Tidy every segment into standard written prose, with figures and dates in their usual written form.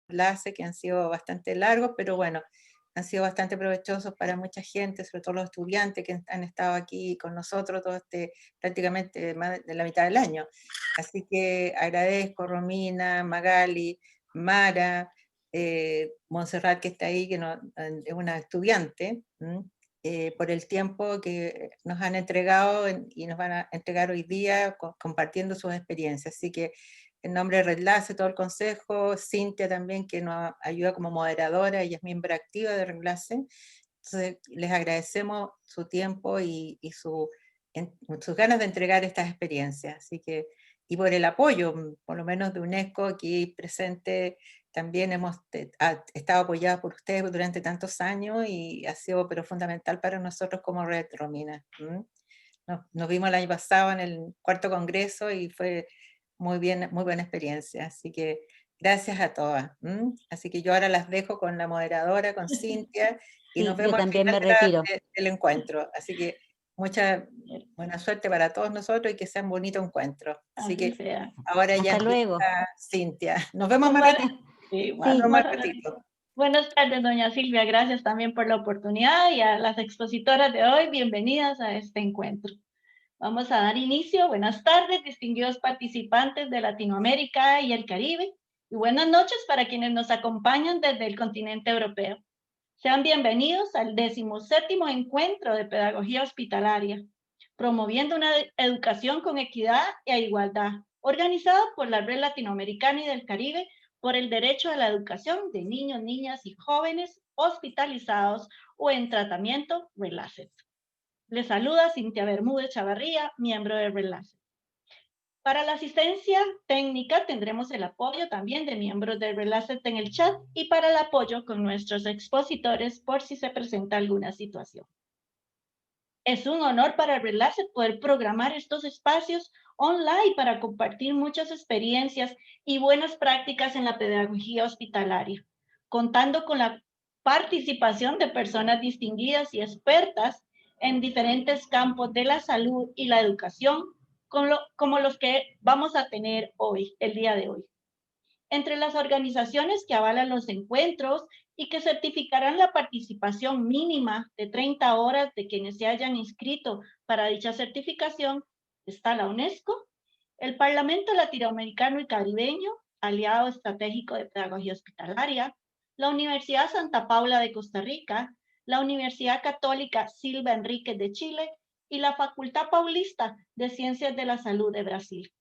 enlaces que han sido bastante largos, pero bueno, han sido bastante provechosos para mucha gente, sobre todo los estudiantes que han estado aquí con nosotros todo prácticamente más de la mitad del año. Así que agradezco Romina, Magali, Mara, Montserrat que está ahí, que no, es una estudiante, por el tiempo que nos han entregado y nos van a entregar hoy día compartiendo sus experiencias. Así que en nombre de Redlace, todo el consejo, Cintia también, que nos ayuda como moderadora, ella es miembro activa de Redlace. Entonces, les agradecemos su tiempo y sus ganas de entregar estas experiencias. Así que, y por el apoyo, por lo menos de UNESCO aquí presente, también hemos estado apoyados por ustedes durante tantos años y ha sido pero fundamental para nosotros como Red, Romina. Nos vimos el año pasado en el cuarto congreso y fue muy bien, muy buena experiencia. Así que gracias a todas. Así que yo ahora las dejo con la moderadora, con Cintia, y nos Sí, yo vemos al también final me retiro. del encuentro. Así que mucha buena suerte para todos nosotros y que sea un bonito encuentro. Así Así que sea. ahora ya Hasta empieza luego. Cintia. Nos vemos más Bueno, ratito. sí, Nos vemos Sí, más ratito. buenas tardes, doña Silvia. Gracias también por la oportunidad y a las expositoras de hoy, bienvenidas a este encuentro. Vamos a dar inicio. Buenas tardes, distinguidos participantes de Latinoamérica y el Caribe. Y buenas noches para quienes nos acompañan desde el continente europeo. Sean bienvenidos al 17º Encuentro de Pedagogía Hospitalaria, promoviendo una educación con equidad e igualdad, organizado por la Red Latinoamericana y del Caribe por el derecho a la educación de niños, niñas y jóvenes hospitalizados o en tratamiento RELACET. Les saluda Cintia Bermúdez Chavarría, miembro de RELACET. Para la asistencia técnica tendremos el apoyo también de miembros de RELACET en el chat y para el apoyo con nuestros expositores por si se presenta alguna situación. Es un honor para RELACET poder programar estos espacios online para compartir muchas experiencias y buenas prácticas en la pedagogía hospitalaria, contando con la participación de personas distinguidas y expertas en diferentes campos de la salud y la educación, como los que vamos a tener hoy, el día de hoy. Entre las organizaciones que avalan los encuentros y que certificarán la participación mínima de 30 horas de quienes se hayan inscrito para dicha certificación está la UNESCO, el Parlamento Latinoamericano y Caribeño, aliado estratégico de pedagogía hospitalaria, la Universidad Santa Paula de Costa Rica, la Universidad Católica Silva Enríquez de Chile y la Facultad Paulista de Ciencias de la Salud de Brasil.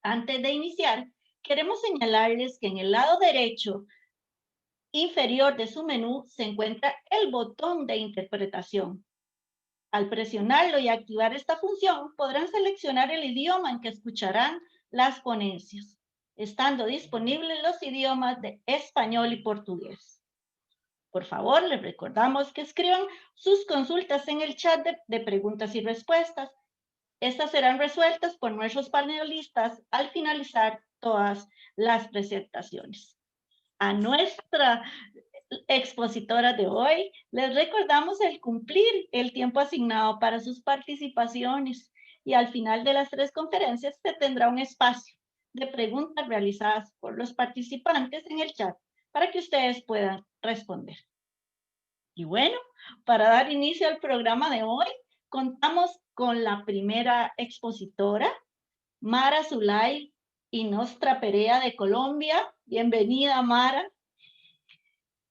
Antes de iniciar, queremos señalarles que en el lado derecho inferior de su menú se encuentra el botón de interpretación. Al presionarlo y activar esta función, podrán seleccionar el idioma en que escucharán las ponencias, estando disponibles los idiomas de español y portugués. Por favor, les recordamos que escriban sus consultas en el chat de preguntas y respuestas. Estas serán resueltas por nuestros panelistas al finalizar todas las presentaciones. A nuestra expositora de hoy, les recordamos el cumplir el tiempo asignado para sus participaciones y al final de las 3 conferencias se tendrá un espacio de preguntas realizadas por los participantes en el chat para que ustedes puedan responder. Y bueno, para dar inicio al programa de hoy, contamos con la primera expositora, Mara Zulay y Nostra Perea de Colombia. Bienvenida, Mara.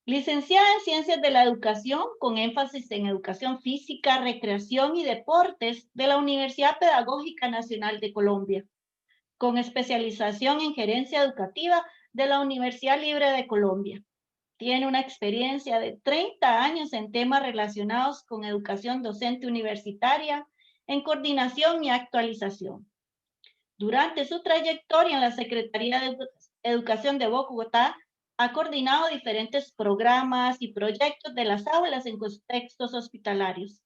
Licenciada en Ciencias de la Educación, con énfasis en Educación Física, Recreación y Deportes de la Universidad Pedagógica Nacional de Colombia, con especialización en Gerencia Educativa de la Universidad Libre de Colombia. Tiene una experiencia de 30 años en temas relacionados con educación docente universitaria, en coordinación y actualización. Durante su trayectoria en la Secretaría de Educación de Bogotá, ha coordinado diferentes programas y proyectos de las aulas en contextos hospitalarios.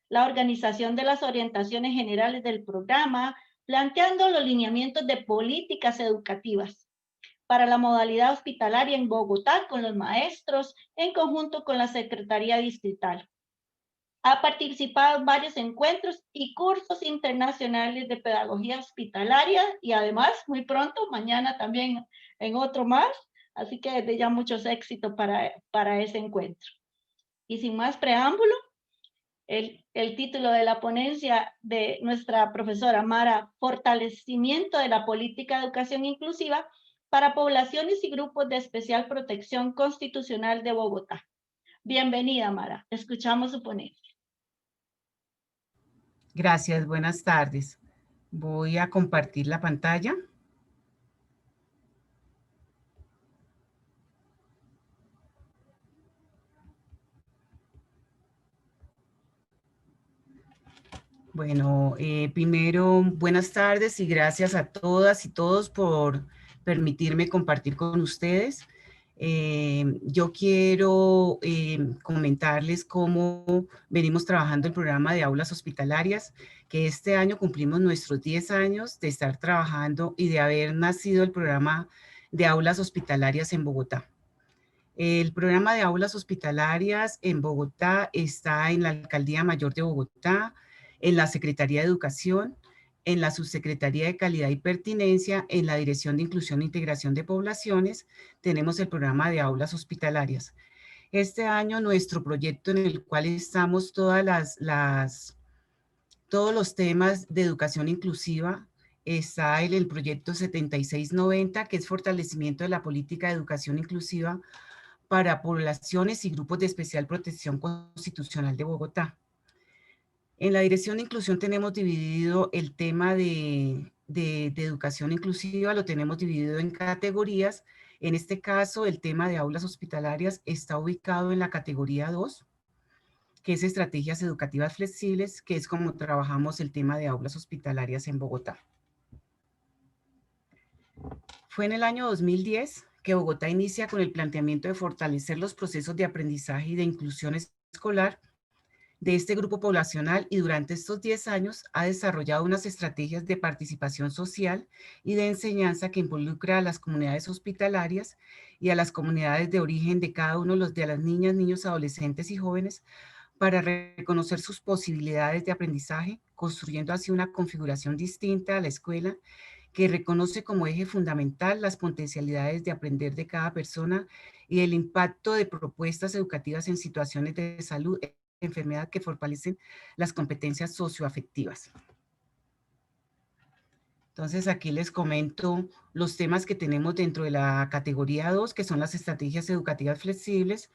La organización de las orientaciones generales del programa, planteando los lineamientos de políticas educativas para la modalidad hospitalaria en Bogotá con los maestros en conjunto con la Secretaría Distrital. Ha participado en varios encuentros y cursos internacionales de pedagogía hospitalaria y además muy pronto, mañana también en otro más, Así que desde ya muchos éxitos para ese encuentro. Y sin más preámbulo, el título de la ponencia de nuestra profesora Mara, Fortalecimiento de la Política de Educación Inclusiva para Poblaciones y Grupos de Especial Protección Constitucional de Bogotá. Bienvenida, Mara. Escuchamos su ponencia. Gracias, buenas tardes. Voy a compartir la pantalla. Bueno, primero, buenas tardes y gracias a todas y todos por permitirme compartir con ustedes. Yo quiero comentarles cómo venimos trabajando el programa de aulas hospitalarias, que este año cumplimos nuestros 10 años de estar trabajando y de haber nacido el programa de aulas hospitalarias en Bogotá. El programa de aulas hospitalarias en Bogotá está en la Alcaldía Mayor de Bogotá, en la Secretaría de Educación, en la Subsecretaría de Calidad y Pertinencia, en la Dirección de Inclusión e Integración de Poblaciones, tenemos el programa de aulas hospitalarias. Este año nuestro proyecto en el cual estamos todos los temas de educación inclusiva está en el proyecto 7690, que es fortalecimiento de la política de educación inclusiva para poblaciones y grupos de especial protección constitucional de Bogotá. En la Dirección de Inclusión tenemos dividido el tema de educación inclusiva, lo tenemos dividido en categorías. En este caso, el tema de aulas hospitalarias está ubicado en la categoría 2, que es estrategias educativas flexibles, que es como trabajamos el tema de aulas hospitalarias en Bogotá. Fue en el año 2010 que Bogotá inicia con el planteamiento de fortalecer los procesos de aprendizaje y de inclusión escolar de este grupo poblacional, y durante estos 10 años ha desarrollado unas estrategias de participación social y de enseñanza que involucra a las comunidades hospitalarias y a las comunidades de origen de cada uno de las niñas, niños, adolescentes y jóvenes para reconocer sus posibilidades de aprendizaje, construyendo así una configuración distinta a la escuela que reconoce como eje fundamental las potencialidades de aprender de cada persona y el impacto de propuestas educativas en situaciones de salud e enfermedad que fortalecen las competencias socioafectivas. Entonces aquí les comento los temas que tenemos dentro de la categoría 2, que son las estrategias educativas flexibles.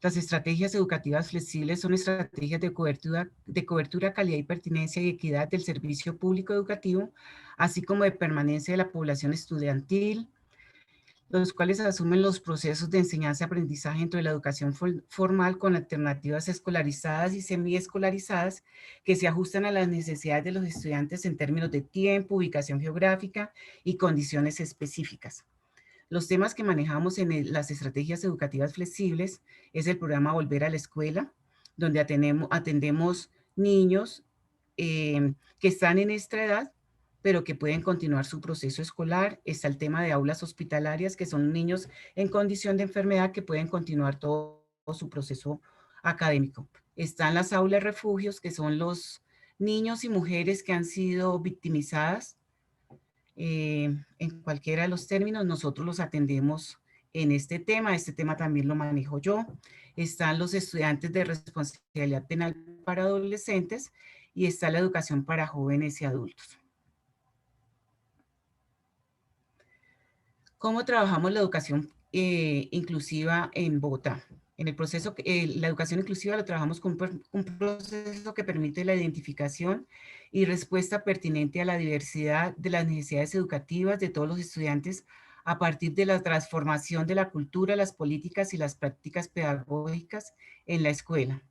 Las estrategias educativas flexibles son estrategias de cobertura, calidad y pertinencia y equidad del servicio público educativo, así como de permanencia de la población estudiantil, los cuales asumen los procesos de enseñanza y aprendizaje dentro de la educación formal con alternativas escolarizadas y semiescolarizadas que se ajustan a las necesidades de los estudiantes en términos de tiempo, ubicación geográfica y condiciones específicas. Los temas que manejamos en las estrategias educativas flexibles es el programa Volver a la Escuela, donde atendemos niños que están en esta edad, pero que pueden continuar su proceso escolar. Está el tema de aulas hospitalarias, que son niños en condición de enfermedad que pueden continuar todo su proceso académico. Están las aulas refugios, que son los niños y mujeres que han sido victimizadas. En cualquiera de los términos, nosotros los atendemos en este tema también lo manejo yo. Están los estudiantes de responsabilidad penal para adolescentes y está la educación para jóvenes y adultos. ¿Cómo trabajamos la educación inclusiva en Bogotá? En el proceso, la educación inclusiva lo trabajamos con un proceso que permite la identificación y respuesta pertinente a la diversidad de las necesidades educativas de todos los estudiantes a partir de la transformación de la cultura, las políticas y las prácticas pedagógicas en la escuela.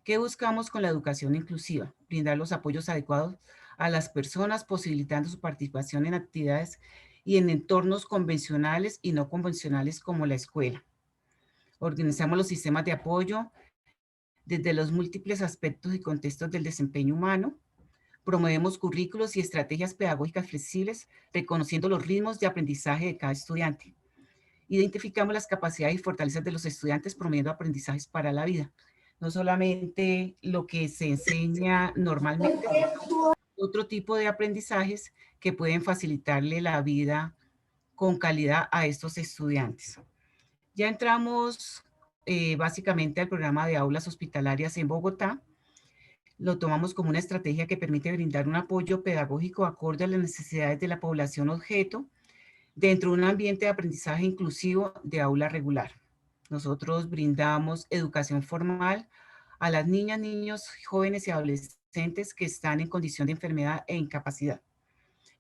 ¿Qué buscamos con la educación inclusiva? Brindar los apoyos adecuados a las personas, posibilitando su participación en actividades y en entornos convencionales y no convencionales como la escuela. Organizamos los sistemas de apoyo desde los múltiples aspectos y contextos del desempeño humano. Promovemos currículos y estrategias pedagógicas flexibles, reconociendo los ritmos de aprendizaje de cada estudiante. Identificamos las capacidades y fortalezas de los estudiantes, promoviendo aprendizajes para la vida. No solamente lo que se enseña normalmente, sino otro tipo de aprendizajes que pueden facilitarle la vida con calidad a estos estudiantes. Ya entramos básicamente al programa de aulas hospitalarias en Bogotá. Lo tomamos como una estrategia que permite brindar un apoyo pedagógico acorde a las necesidades de la población objeto dentro de un ambiente de aprendizaje inclusivo de aula regular. Nosotros brindamos educación formal a las niñas, niños, jóvenes y adolescentes que están en condición de enfermedad e incapacidad.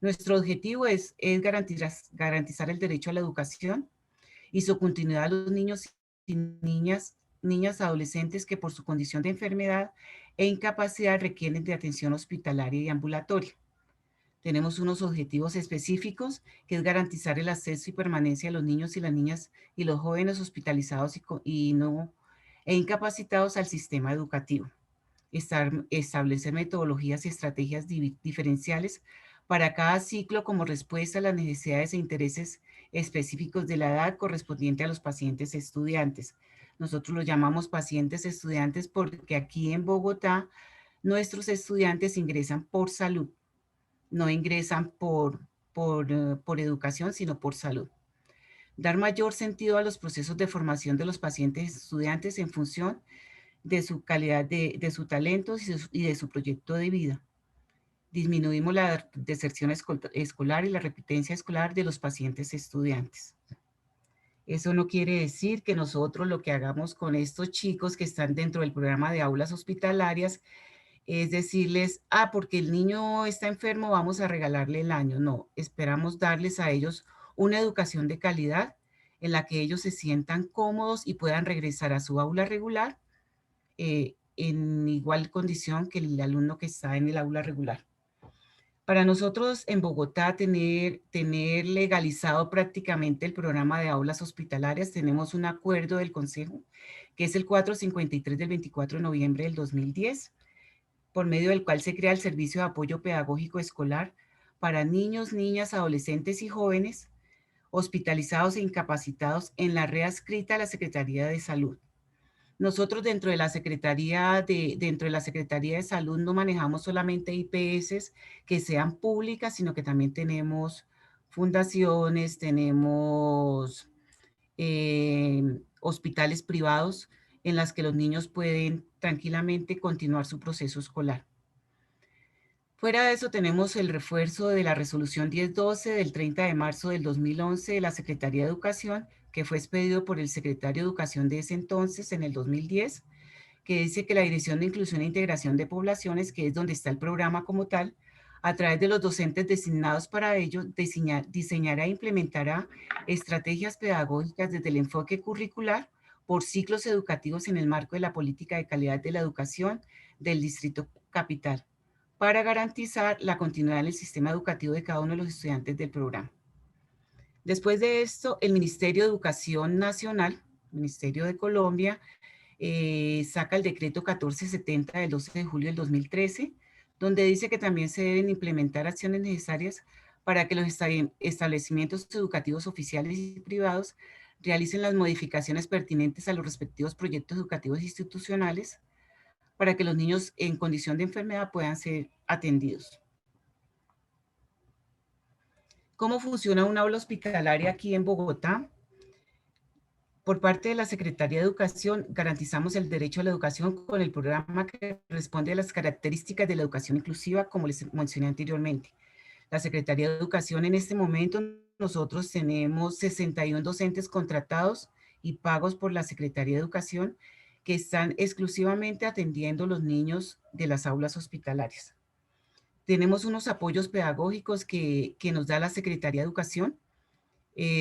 Nuestro objetivo es garantizar el derecho a la educación y su continuidad a los niños y niñas adolescentes que por su condición de enfermedad e incapacidad requieren de atención hospitalaria y ambulatoria. Tenemos unos objetivos específicos, que es garantizar el acceso y permanencia de los niños y las niñas y los jóvenes hospitalizados e incapacitados al sistema educativo. Establecer metodologías y estrategias diferenciales para cada ciclo como respuesta a las necesidades e intereses específicos de la edad correspondiente a los pacientes estudiantes. Nosotros los llamamos pacientes estudiantes porque aquí en Bogotá nuestros estudiantes ingresan por salud, no ingresan por educación, sino por salud. Dar mayor sentido a los procesos de formación de los pacientes estudiantes en función de su calidad, de su talento y de su proyecto de vida. Disminuimos la deserción escolar y la repitencia escolar de los pacientes estudiantes. Eso no quiere decir que nosotros lo que hagamos con estos chicos que están dentro del programa de aulas hospitalarias es decirles, porque el niño está enfermo, vamos a regalarle el año. No, esperamos darles a ellos una educación de calidad en la que ellos se sientan cómodos y puedan regresar a su aula regular en igual condición que el alumno que está en el aula regular. Para nosotros en Bogotá tener legalizado prácticamente el programa de aulas hospitalarias, tenemos un acuerdo del Consejo, que es el 453 del 24 de noviembre del 2010, por medio del cual se crea el Servicio de Apoyo Pedagógico Escolar para niños, niñas, adolescentes y jóvenes hospitalizados e incapacitados en la red adscrita a la Secretaría de Salud. Nosotros dentro de la Secretaría de Salud no manejamos solamente IPS que sean públicas, sino que también tenemos fundaciones, tenemos hospitales privados en las que los niños pueden tranquilamente continuar su proceso escolar. Fuera de eso tenemos el refuerzo de la resolución 1012 del 30 de marzo del 2011 de la Secretaría de Educación, que fue expedido por el secretario de Educación de ese entonces en el 2010, que dice que la Dirección de Inclusión e Integración de Poblaciones, que es donde está el programa como tal, a través de los docentes designados para ello, diseñará e implementará estrategias pedagógicas desde el enfoque curricular por ciclos educativos en el marco de la política de calidad de la educación del Distrito Capital, para garantizar la continuidad en el sistema educativo de cada uno de los estudiantes del programa. Después de esto, el Ministerio de Educación Nacional, Ministerio de Colombia, saca el decreto 1470 del 12 de julio del 2013, donde dice que también se deben implementar acciones necesarias para que los establecimientos educativos oficiales y privados realicen las modificaciones pertinentes a los respectivos proyectos educativos institucionales para que los niños en condición de enfermedad puedan ser atendidos. ¿Cómo funciona un aula hospitalaria aquí en Bogotá? Por parte de la Secretaría de Educación, garantizamos el derecho a la educación con el programa que responde a las características de la educación inclusiva, como les mencioné anteriormente. La Secretaría de Educación en este momento, nosotros tenemos 61 docentes contratados y pagos por la Secretaría de Educación que están exclusivamente atendiendo a los niños de las aulas hospitalarias. Tenemos unos apoyos pedagógicos que nos da la Secretaría de Educación,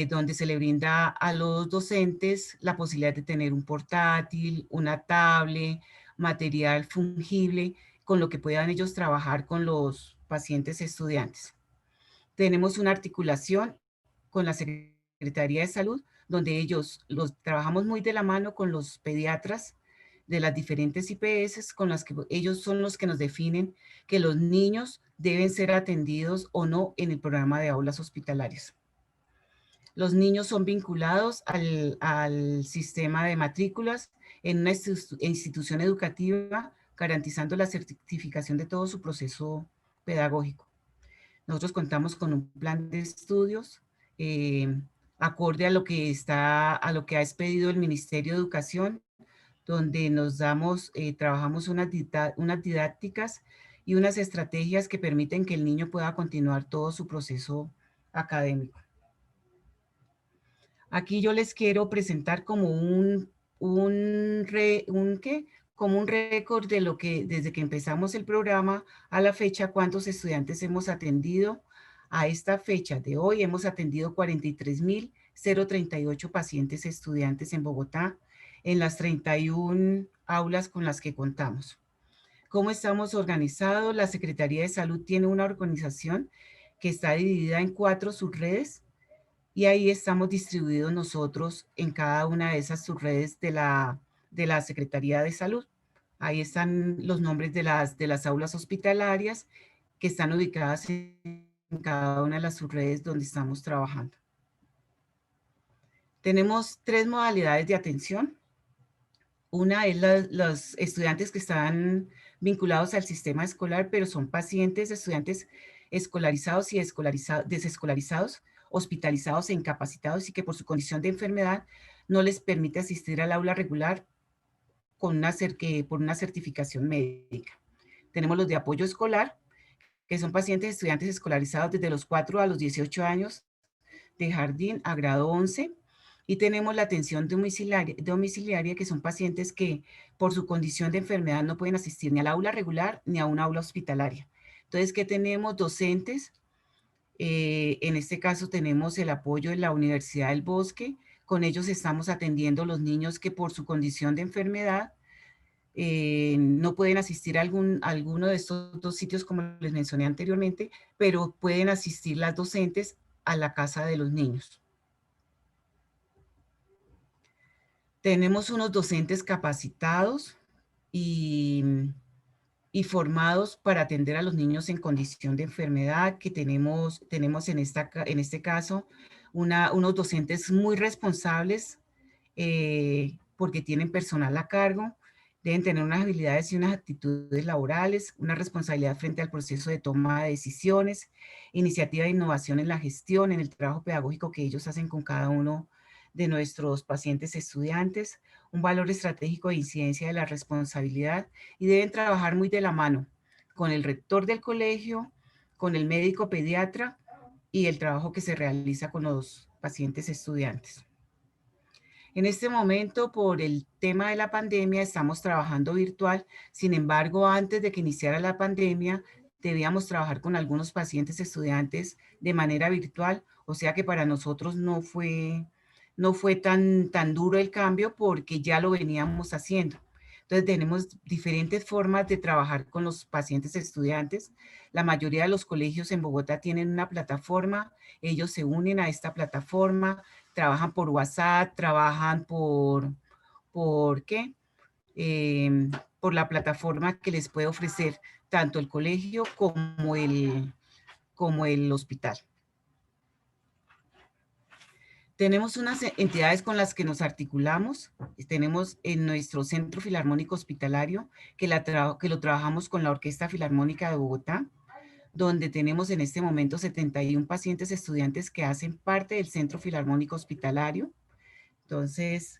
donde se le brinda a los docentes la posibilidad de tener un portátil, una tablet, material fungible, con lo que puedan ellos trabajar con los pacientes estudiantes. Tenemos una articulación con la Secretaría de Salud, donde trabajamos muy de la mano con los pediatras de las diferentes IPS, con las que ellos son los que nos definen que los niños deben ser atendidos o no en el programa de aulas hospitalarias. Los niños son vinculados al sistema de matrículas en una institución educativa, garantizando la certificación de todo su proceso pedagógico. Nosotros contamos con un plan de estudios acorde a lo que ha expedido el Ministerio de Educación, donde trabajamos unas didácticas y unas estrategias que permiten que el niño pueda continuar todo su proceso académico. Aquí yo les quiero presentar como como un récord de lo que desde que empezamos el programa a la fecha, cuántos estudiantes hemos atendido. A esta fecha de hoy hemos atendido 43.038 pacientes estudiantes en Bogotá, en las 31 aulas con las que contamos. ¿Cómo estamos organizados? La Secretaría de Salud tiene una organización que está dividida en 4 subredes, y ahí estamos distribuidos nosotros en cada una de esas subredes de la Secretaría de Salud. Ahí están los nombres de las aulas hospitalarias que están ubicadas en cada una de las subredes donde estamos trabajando. Tenemos 3 modalidades de atención. Una es los estudiantes que están vinculados al sistema escolar, pero son estudiantes escolarizados y desescolarizados, hospitalizados e incapacitados, y que por su condición de enfermedad no les permite asistir al aula regular por una certificación médica. Tenemos los de apoyo escolar, que son estudiantes escolarizados desde los 4 a los 18 años, de jardín a grado 11, y tenemos la atención domiciliaria, que son pacientes que por su condición de enfermedad no pueden asistir ni al aula regular ni a una aula hospitalaria. Entonces, ¿qué tenemos? Docentes. En este caso tenemos el apoyo de la Universidad del Bosque. Con ellos estamos atendiendo a los niños que por su condición de enfermedad no pueden asistir a alguno de estos 2 sitios como les mencioné anteriormente, pero pueden asistir las docentes a la casa de los niños. Tenemos unos docentes capacitados y formados para atender a los niños en condición de enfermedad, que tenemos en este caso unos docentes muy responsables, porque tienen personal a cargo, deben tener unas habilidades y unas actitudes laborales, una responsabilidad frente al proceso de toma de decisiones, iniciativa de innovación en la gestión, en el trabajo pedagógico que ellos hacen con cada uno de nuestros pacientes estudiantes, un valor estratégico de incidencia de la responsabilidad, y deben trabajar muy de la mano con el rector del colegio, con el médico pediatra y el trabajo que se realiza con los pacientes estudiantes. En este momento, por el tema de la pandemia, estamos trabajando virtual. Sin embargo, antes de que iniciara la pandemia, debíamos trabajar con algunos pacientes estudiantes de manera virtual, o sea que para nosotros no fue tan duro el cambio, porque ya lo veníamos haciendo. Entonces tenemos diferentes formas de trabajar con los pacientes estudiantes. La mayoría de los colegios en Bogotá tienen una plataforma, ellos se unen a esta plataforma, trabajan por WhatsApp, trabajan por la plataforma que les puede ofrecer tanto el colegio como el hospital. Tenemos unas entidades con las que nos articulamos. Tenemos en nuestro Centro Filarmónico Hospitalario, que lo trabajamos con la Orquesta Filarmónica de Bogotá, donde tenemos en este momento 71 pacientes estudiantes que hacen parte del Centro Filarmónico Hospitalario. Entonces,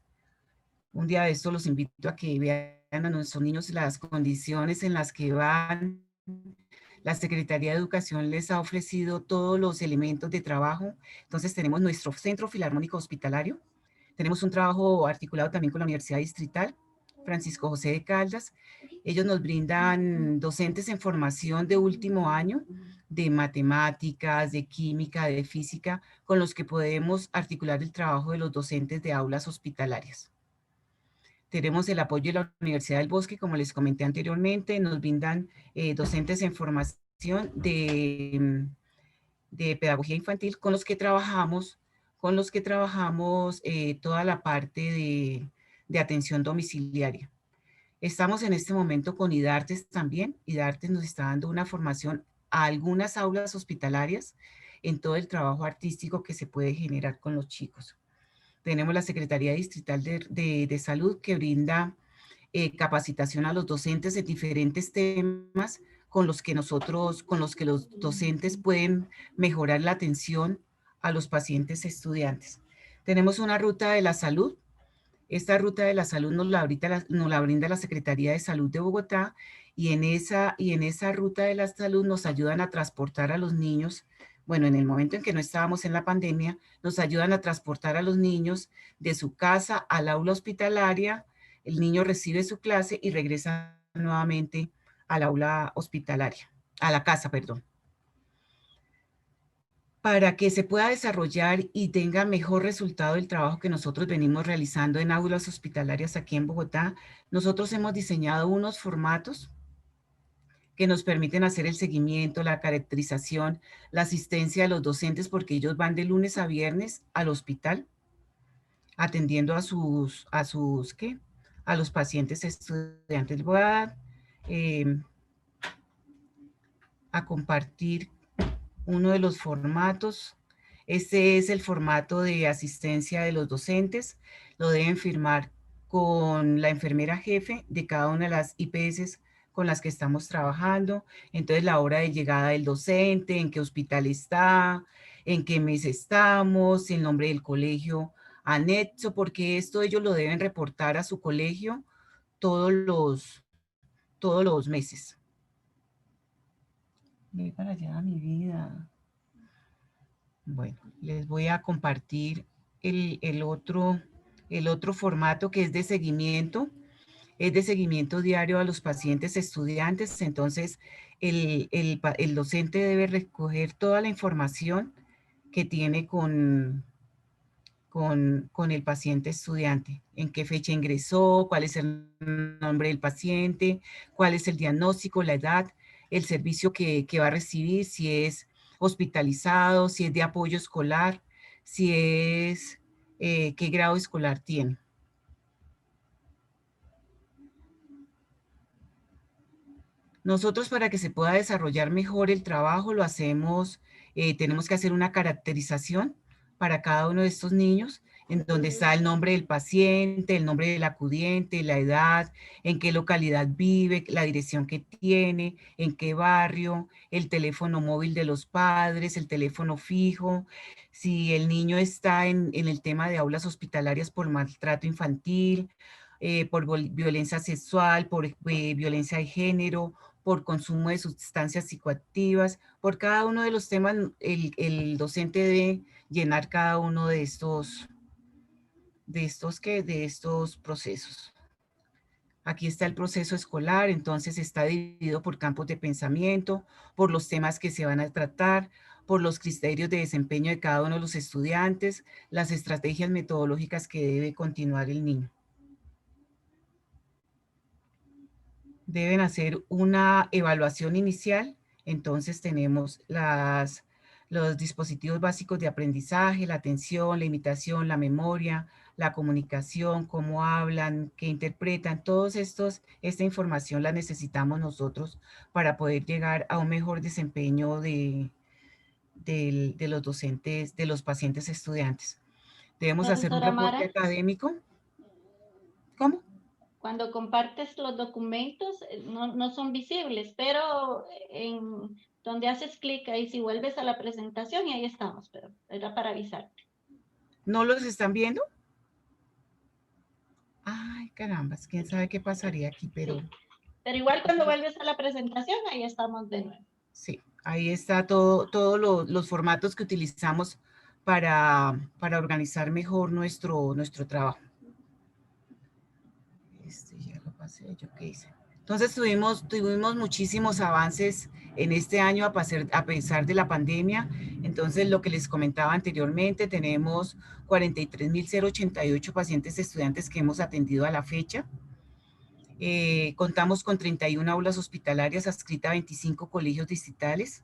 un día de esto los invito a que vean a nuestros niños las condiciones en las que van. La Secretaría de Educación les ha ofrecido todos los elementos de trabajo. Entonces tenemos nuestro Centro Filarmónico Hospitalario. Tenemos un trabajo articulado también con la Universidad Distrital Francisco José de Caldas. Ellos nos brindan docentes en formación de último año, de matemáticas, de química, de física, con los que podemos articular el trabajo de los docentes de aulas hospitalarias. Tenemos el apoyo de la Universidad del Bosque, como les comenté anteriormente, nos brindan docentes en formación de pedagogía infantil, con los que trabajamos toda la parte de atención domiciliaria. Estamos en este momento con IDARTES también. IDARTES nos está dando una formación a algunas aulas hospitalarias en todo el trabajo artístico que se puede generar con los chicos. Tenemos la Secretaría Distrital de Salud, que brinda capacitación a los docentes en diferentes temas con los que los docentes pueden mejorar la atención a los pacientes estudiantes. Tenemos una ruta de la salud. Esta ruta de la salud nos la brinda la Secretaría de Salud de Bogotá, y en esa ruta de la salud nos ayudan a transportar a los niños. Bueno, en el momento en que no estábamos en la pandemia, nos ayudan a transportar a los niños de su casa al aula hospitalaria. El niño recibe su clase y regresa nuevamente al aula hospitalaria, a la casa, perdón. Para que se pueda desarrollar y tenga mejor resultado el trabajo que nosotros venimos realizando en aulas hospitalarias aquí en Bogotá, nosotros hemos diseñado unos formatos que nos permiten hacer el seguimiento, la caracterización, la asistencia de los docentes, porque ellos van de lunes a viernes al hospital, atendiendo a los pacientes estudiantes. Voy a compartir uno de los formatos. Este es el formato de asistencia de los docentes. Lo deben firmar con la enfermera jefe de cada una de las IPS con las que estamos trabajando. Entonces, la hora de llegada del docente, en qué hospital está, en qué mes estamos, el nombre del colegio anexo, porque esto ellos lo deben reportar a su colegio todos los meses. Ve para allá, mi vida. Bueno, les voy a compartir el otro formato, que es de seguimiento. Es de seguimiento diario a los pacientes estudiantes. Entonces, el docente debe recoger toda la información que tiene con el paciente estudiante. En qué fecha ingresó, cuál es el nombre del paciente, cuál es el diagnóstico, la edad, el servicio que va a recibir, si es hospitalizado, si es de apoyo escolar, si es, qué grado escolar tiene. Nosotros, para que se pueda desarrollar mejor el trabajo, lo hacemos, tenemos que hacer una caracterización para cada uno de estos niños, en donde está el nombre del paciente, el nombre del acudiente, la edad, en qué localidad vive, la dirección que tiene, en qué barrio, el teléfono móvil de los padres, el teléfono fijo, si el niño está en el tema de aulas hospitalarias por maltrato infantil, por violencia sexual, por violencia de género, por consumo de sustancias psicoactivas. Por cada uno de los temas, el docente debe llenar cada uno de estos procesos. Aquí está el proceso escolar. Entonces está dividido por campos de pensamiento, por los temas que se van a tratar, por los criterios de desempeño de cada uno de los estudiantes, las estrategias metodológicas que debe continuar el niño. Deben hacer una evaluación inicial. Entonces tenemos los dispositivos básicos de aprendizaje, la atención, la imitación, la memoria, la comunicación, cómo hablan, qué interpretan. Esta información la necesitamos nosotros para poder llegar a un mejor desempeño de los docentes, de los pacientes estudiantes. Debemos hacer un reporte académico. ¿Cómo? Cuando compartes los documentos, no son visibles, pero en donde haces clic ahí, si vuelves a la presentación, y ahí estamos, pero era para avisarte. ¿No los están viendo? Ay, carambas, quién sabe qué pasaría aquí, pero... Sí. Pero igual cuando vuelves a la presentación, ahí estamos de nuevo. Sí, ahí está todos los formatos que utilizamos para organizar mejor nuestro trabajo. Ya lo pasé, ¿yo qué hice? Entonces tuvimos muchísimos avances en este año a pesar de la pandemia. Entonces, lo que les comentaba anteriormente, tenemos 43.088 pacientes estudiantes que hemos atendido a la fecha. Contamos con 31 aulas hospitalarias adscritas a 25 colegios distritales.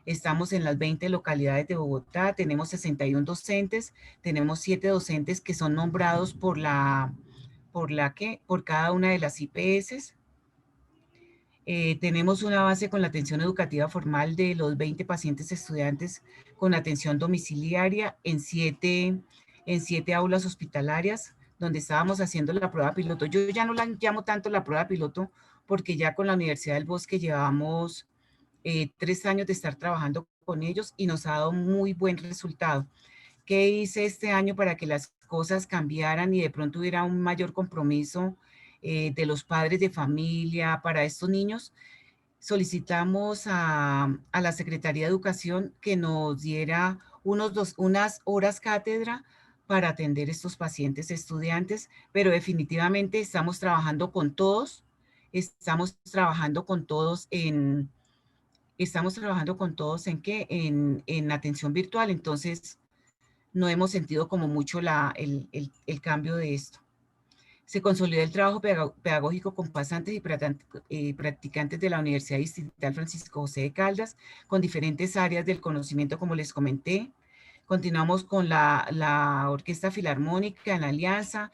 Estamos en las 20 localidades de Bogotá. Tenemos 61 docentes. Tenemos 7 docentes que son nombrados por cada una de las IPS. Tenemos una base con la atención educativa formal de los 20 pacientes estudiantes con atención domiciliaria en 7 aulas hospitalarias, donde estábamos haciendo la prueba piloto. Yo ya no la llamo tanto la prueba piloto, porque ya con la Universidad del Bosque llevamos 3 años de estar trabajando con ellos y nos ha dado muy buen resultado. ¿Qué hice este año para que las cosas cambiaran y de pronto hubiera un mayor compromiso de los padres de familia para estos niños? Solicitamos a la Secretaría de Educación que nos diera unas horas cátedra para atender estos pacientes estudiantes, pero definitivamente estamos trabajando con todos, ¿qué? En atención virtual, entonces no hemos sentido como mucho el cambio de esto. Se consolidó el trabajo pedagógico con pasantes y practicantes de la Universidad Distrital Francisco José de Caldas, con diferentes áreas del conocimiento, como les comenté. Continuamos con la Orquesta Filarmónica en la Alianza.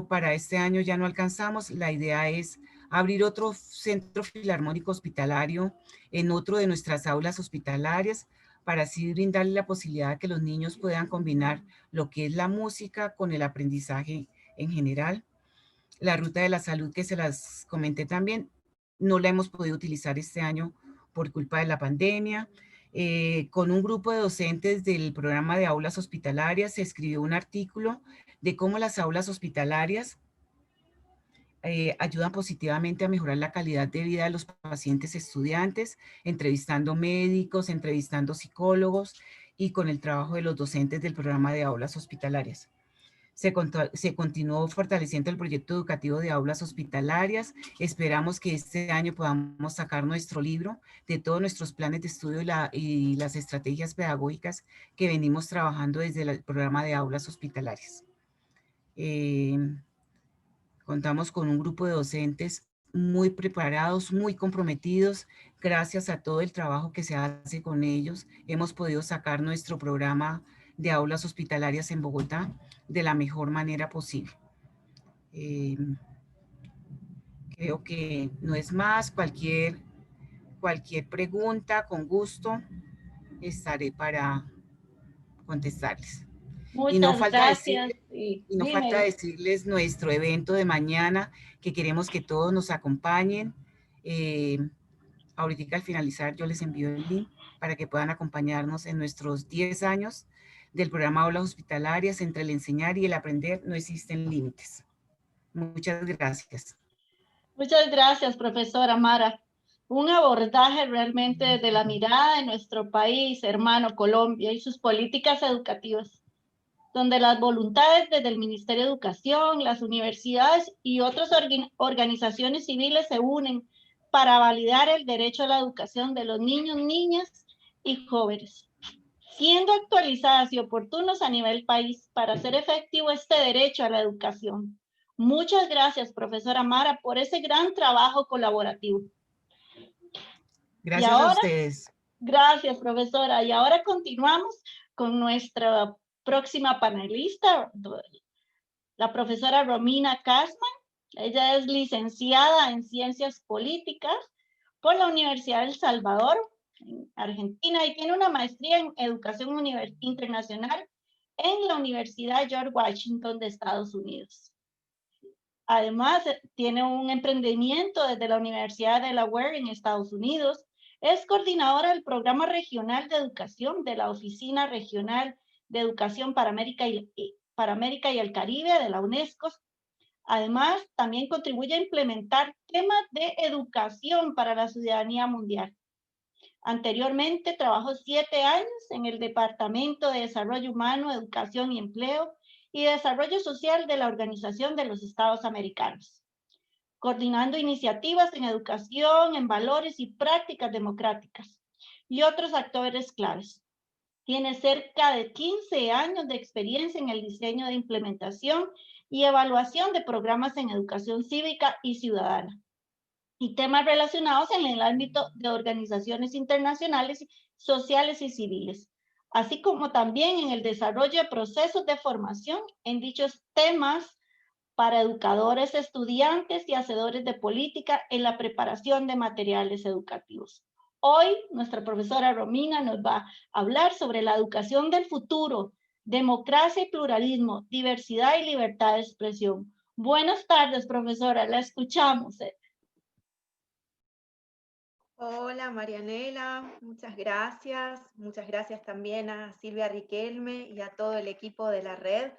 Para este año ya no alcanzamos. La idea es abrir otro centro filarmónico hospitalario en otro de nuestras aulas hospitalarias, para así brindarle la posibilidad de que los niños puedan combinar lo que es la música con el aprendizaje en general. La ruta de la salud, que se las comenté también, no la hemos podido utilizar este año por culpa de la pandemia. Con un grupo de docentes del programa de aulas hospitalarias se escribió un artículo de cómo las aulas hospitalarias ayudan positivamente a mejorar la calidad de vida de los pacientes estudiantes, entrevistando médicos, entrevistando psicólogos y con el trabajo de los docentes del programa de aulas hospitalarias. Se continuó fortaleciendo el proyecto educativo de aulas hospitalarias. Esperamos que este año podamos sacar nuestro libro de todos nuestros planes de estudio y las estrategias pedagógicas que venimos trabajando desde el programa de aulas hospitalarias. Contamos con un grupo de docentes muy preparados, muy comprometidos. Gracias a todo el trabajo que se hace con ellos, hemos podido sacar nuestro programa de aulas hospitalarias en Bogotá de la mejor manera posible. Creo que no es más. Cualquier pregunta, con gusto estaré para contestarles. Muchas gracias. Y no falta decirles nuestro evento de mañana, que queremos que todos nos acompañen. Ahorita al finalizar yo les envío el link para que puedan acompañarnos en nuestros 10 años del programa Aulas Hospitalarias. Entre el enseñar y el aprender no existen límites. Muchas gracias. Muchas gracias, profesora Mara. Un abordaje realmente de la mirada de nuestro país, hermano Colombia, y sus políticas educativas, donde las voluntades desde el Ministerio de Educación, las universidades y otras organizaciones civiles se unen para validar el derecho a la educación de los niños, niñas y jóvenes, siendo actualizadas y oportunos a nivel país para hacer efectivo este derecho a la educación. Muchas gracias, profesora Mara, por ese gran trabajo colaborativo. Gracias a ustedes. Gracias, profesora. Y ahora continuamos con nuestra próxima panelista, la profesora Romina Kasman. Ella es licenciada en Ciencias Políticas por la Universidad del Salvador, en Argentina, y tiene una maestría en Educación Internacional en la Universidad George Washington de Estados Unidos. Además, tiene un emprendimiento desde la Universidad de Delaware en Estados Unidos. Es coordinadora del Programa Regional de Educación de la Oficina Regional de Educación para América y el Caribe de la UNESCO. Además, también contribuye a implementar temas de educación para la ciudadanía mundial. Anteriormente, trabajó 7 años en el Departamento de Desarrollo Humano, Educación y Empleo y Desarrollo Social de la Organización de los Estados Americanos, coordinando iniciativas en educación, en valores y prácticas democráticas y otros actores claves. Tiene cerca de 15 años de experiencia en el diseño de implementación y evaluación de programas en educación cívica y ciudadana y temas relacionados en el ámbito de organizaciones internacionales, sociales y civiles, así como también en el desarrollo de procesos de formación en dichos temas para educadores, estudiantes y hacedores de política en la preparación de materiales educativos. Hoy, nuestra profesora Romina nos va a hablar sobre la educación del futuro, democracia y pluralismo, diversidad y libertad de expresión. Buenas tardes, profesora, la escuchamos. Hola Marianela, muchas gracias. Muchas gracias también a Silvia Riquelme y a todo el equipo de la red,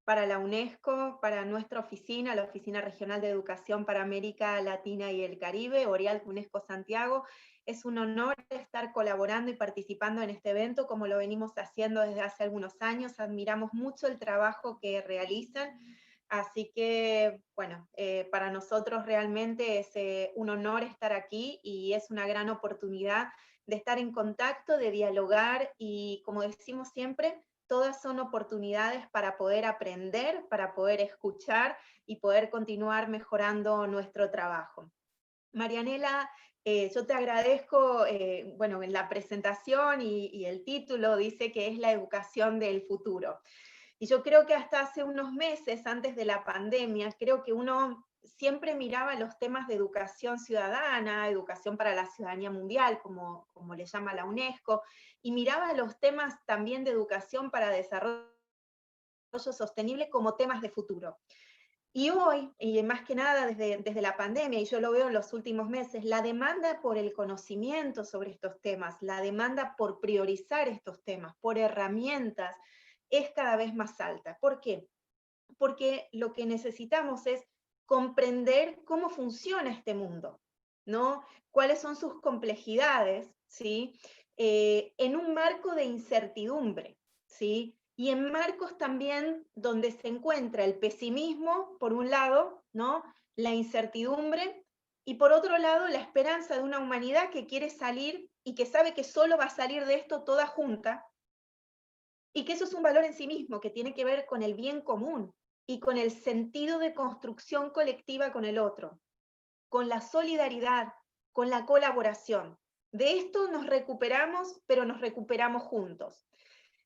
para la UNESCO, para nuestra oficina, la Oficina Regional de Educación para América Latina y el Caribe, Orial UNESCO Santiago. Es un honor estar colaborando y participando en este evento, como lo venimos haciendo desde hace algunos años. Admiramos mucho el trabajo que realizan. Así que, bueno, para nosotros realmente es un honor estar aquí y es una gran oportunidad de estar en contacto, de dialogar y, como decimos siempre, todas son oportunidades para poder aprender, para poder escuchar y poder continuar mejorando nuestro trabajo. Marianela, yo te agradezco, bueno, en la presentación y el título dice que es la educación del futuro. Y yo creo que hasta hace unos meses, antes de la pandemia, creo que uno siempre miraba los temas de educación ciudadana, educación para la ciudadanía mundial, como le llama la UNESCO, y miraba los temas también de educación para desarrollo sostenible como temas de futuro. Y hoy, y más que nada desde la pandemia, y yo lo veo en los últimos meses, la demanda por el conocimiento sobre estos temas, la demanda por priorizar estos temas, por herramientas, es cada vez más alta. ¿Por qué? Porque lo que necesitamos es comprender cómo funciona este mundo, ¿no? Cuáles son sus complejidades, ¿sí? En un marco de incertidumbre, ¿sí? Y en marcos también donde se encuentra el pesimismo, por un lado, ¿no? La incertidumbre, y por otro lado, la esperanza de una humanidad que quiere salir y que sabe que solo va a salir de esto toda junta, y que eso es un valor en sí mismo, que tiene que ver con el bien común y con el sentido de construcción colectiva con el otro, con la solidaridad, con la colaboración. De esto nos recuperamos, pero nos recuperamos juntos.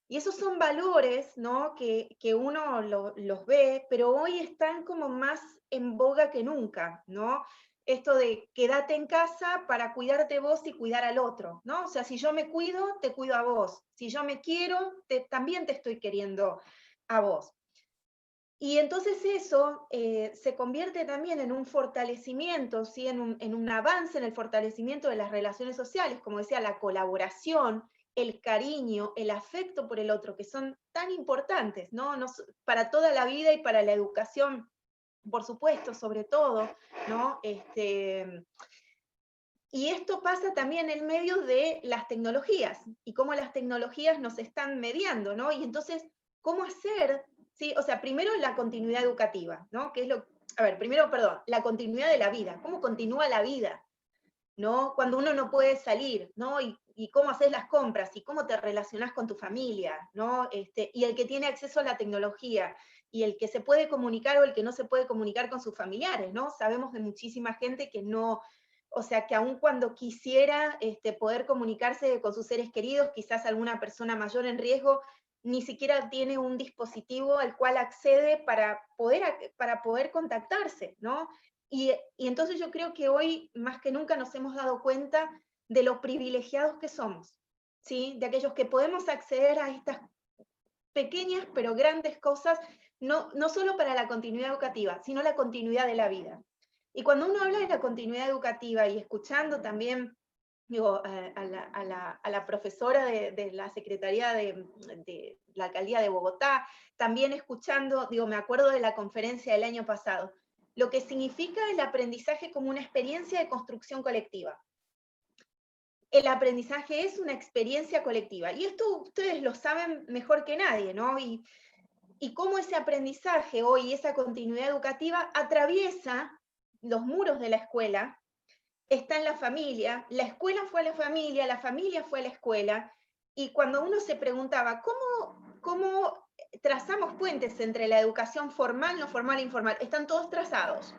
Y esos son valores, ¿no? que uno los ve, pero hoy están como más en boga que nunca, ¿no? Esto de quédate en casa para cuidarte vos y cuidar al otro, ¿no? O sea, si yo me cuido, te cuido a vos. Si yo me quiero, también te estoy queriendo a vos. Y entonces eso se convierte también en un fortalecimiento, ¿sí? en un avance en el fortalecimiento de las relaciones sociales, como decía, la colaboración, el cariño, el afecto por el otro, que son tan importantes, ¿no? Para toda la vida y para la educación, por supuesto, sobre todo, ¿no? Y esto pasa también en medio de las tecnologías y cómo las tecnologías nos están mediando, ¿no? Y entonces, ¿cómo hacer? ¿Sí? O sea, primero la continuidad educativa, ¿no? Que es primero, perdón, la continuidad de la vida. ¿Cómo continúa la vida? ¿No? Cuando uno no puede salir, ¿no? Y cómo haces las compras, y cómo te relacionás con tu familia, ¿no? Y el que tiene acceso a la tecnología, y el que se puede comunicar o el que no se puede comunicar con sus familiares, ¿no? Sabemos de muchísima gente que no, o sea, que aun cuando quisiera poder comunicarse con sus seres queridos, quizás alguna persona mayor en riesgo, ni siquiera tiene un dispositivo al cual accede para poder contactarse, ¿no? Y entonces yo creo que hoy, más que nunca, nos hemos dado cuenta de lo privilegiados que somos, ¿sí? De aquellos que podemos acceder a estas pequeñas pero grandes cosas, no solo para la continuidad educativa, sino la continuidad de la vida. Y cuando uno habla de la continuidad educativa y escuchando también, digo, a la profesora de la Secretaría de la Alcaldía de Bogotá, también escuchando, digo, me acuerdo de la conferencia del año pasado, lo que significa el aprendizaje como una experiencia de construcción colectiva. El aprendizaje es una experiencia colectiva, y esto ustedes lo saben mejor que nadie, ¿no? Y cómo ese aprendizaje hoy, esa continuidad educativa, atraviesa los muros de la escuela, está en la familia, la escuela fue a la familia fue a la escuela, y cuando uno se preguntaba, ¿cómo trazamos puentes entre la educación formal, no formal e informal? Están todos trazados.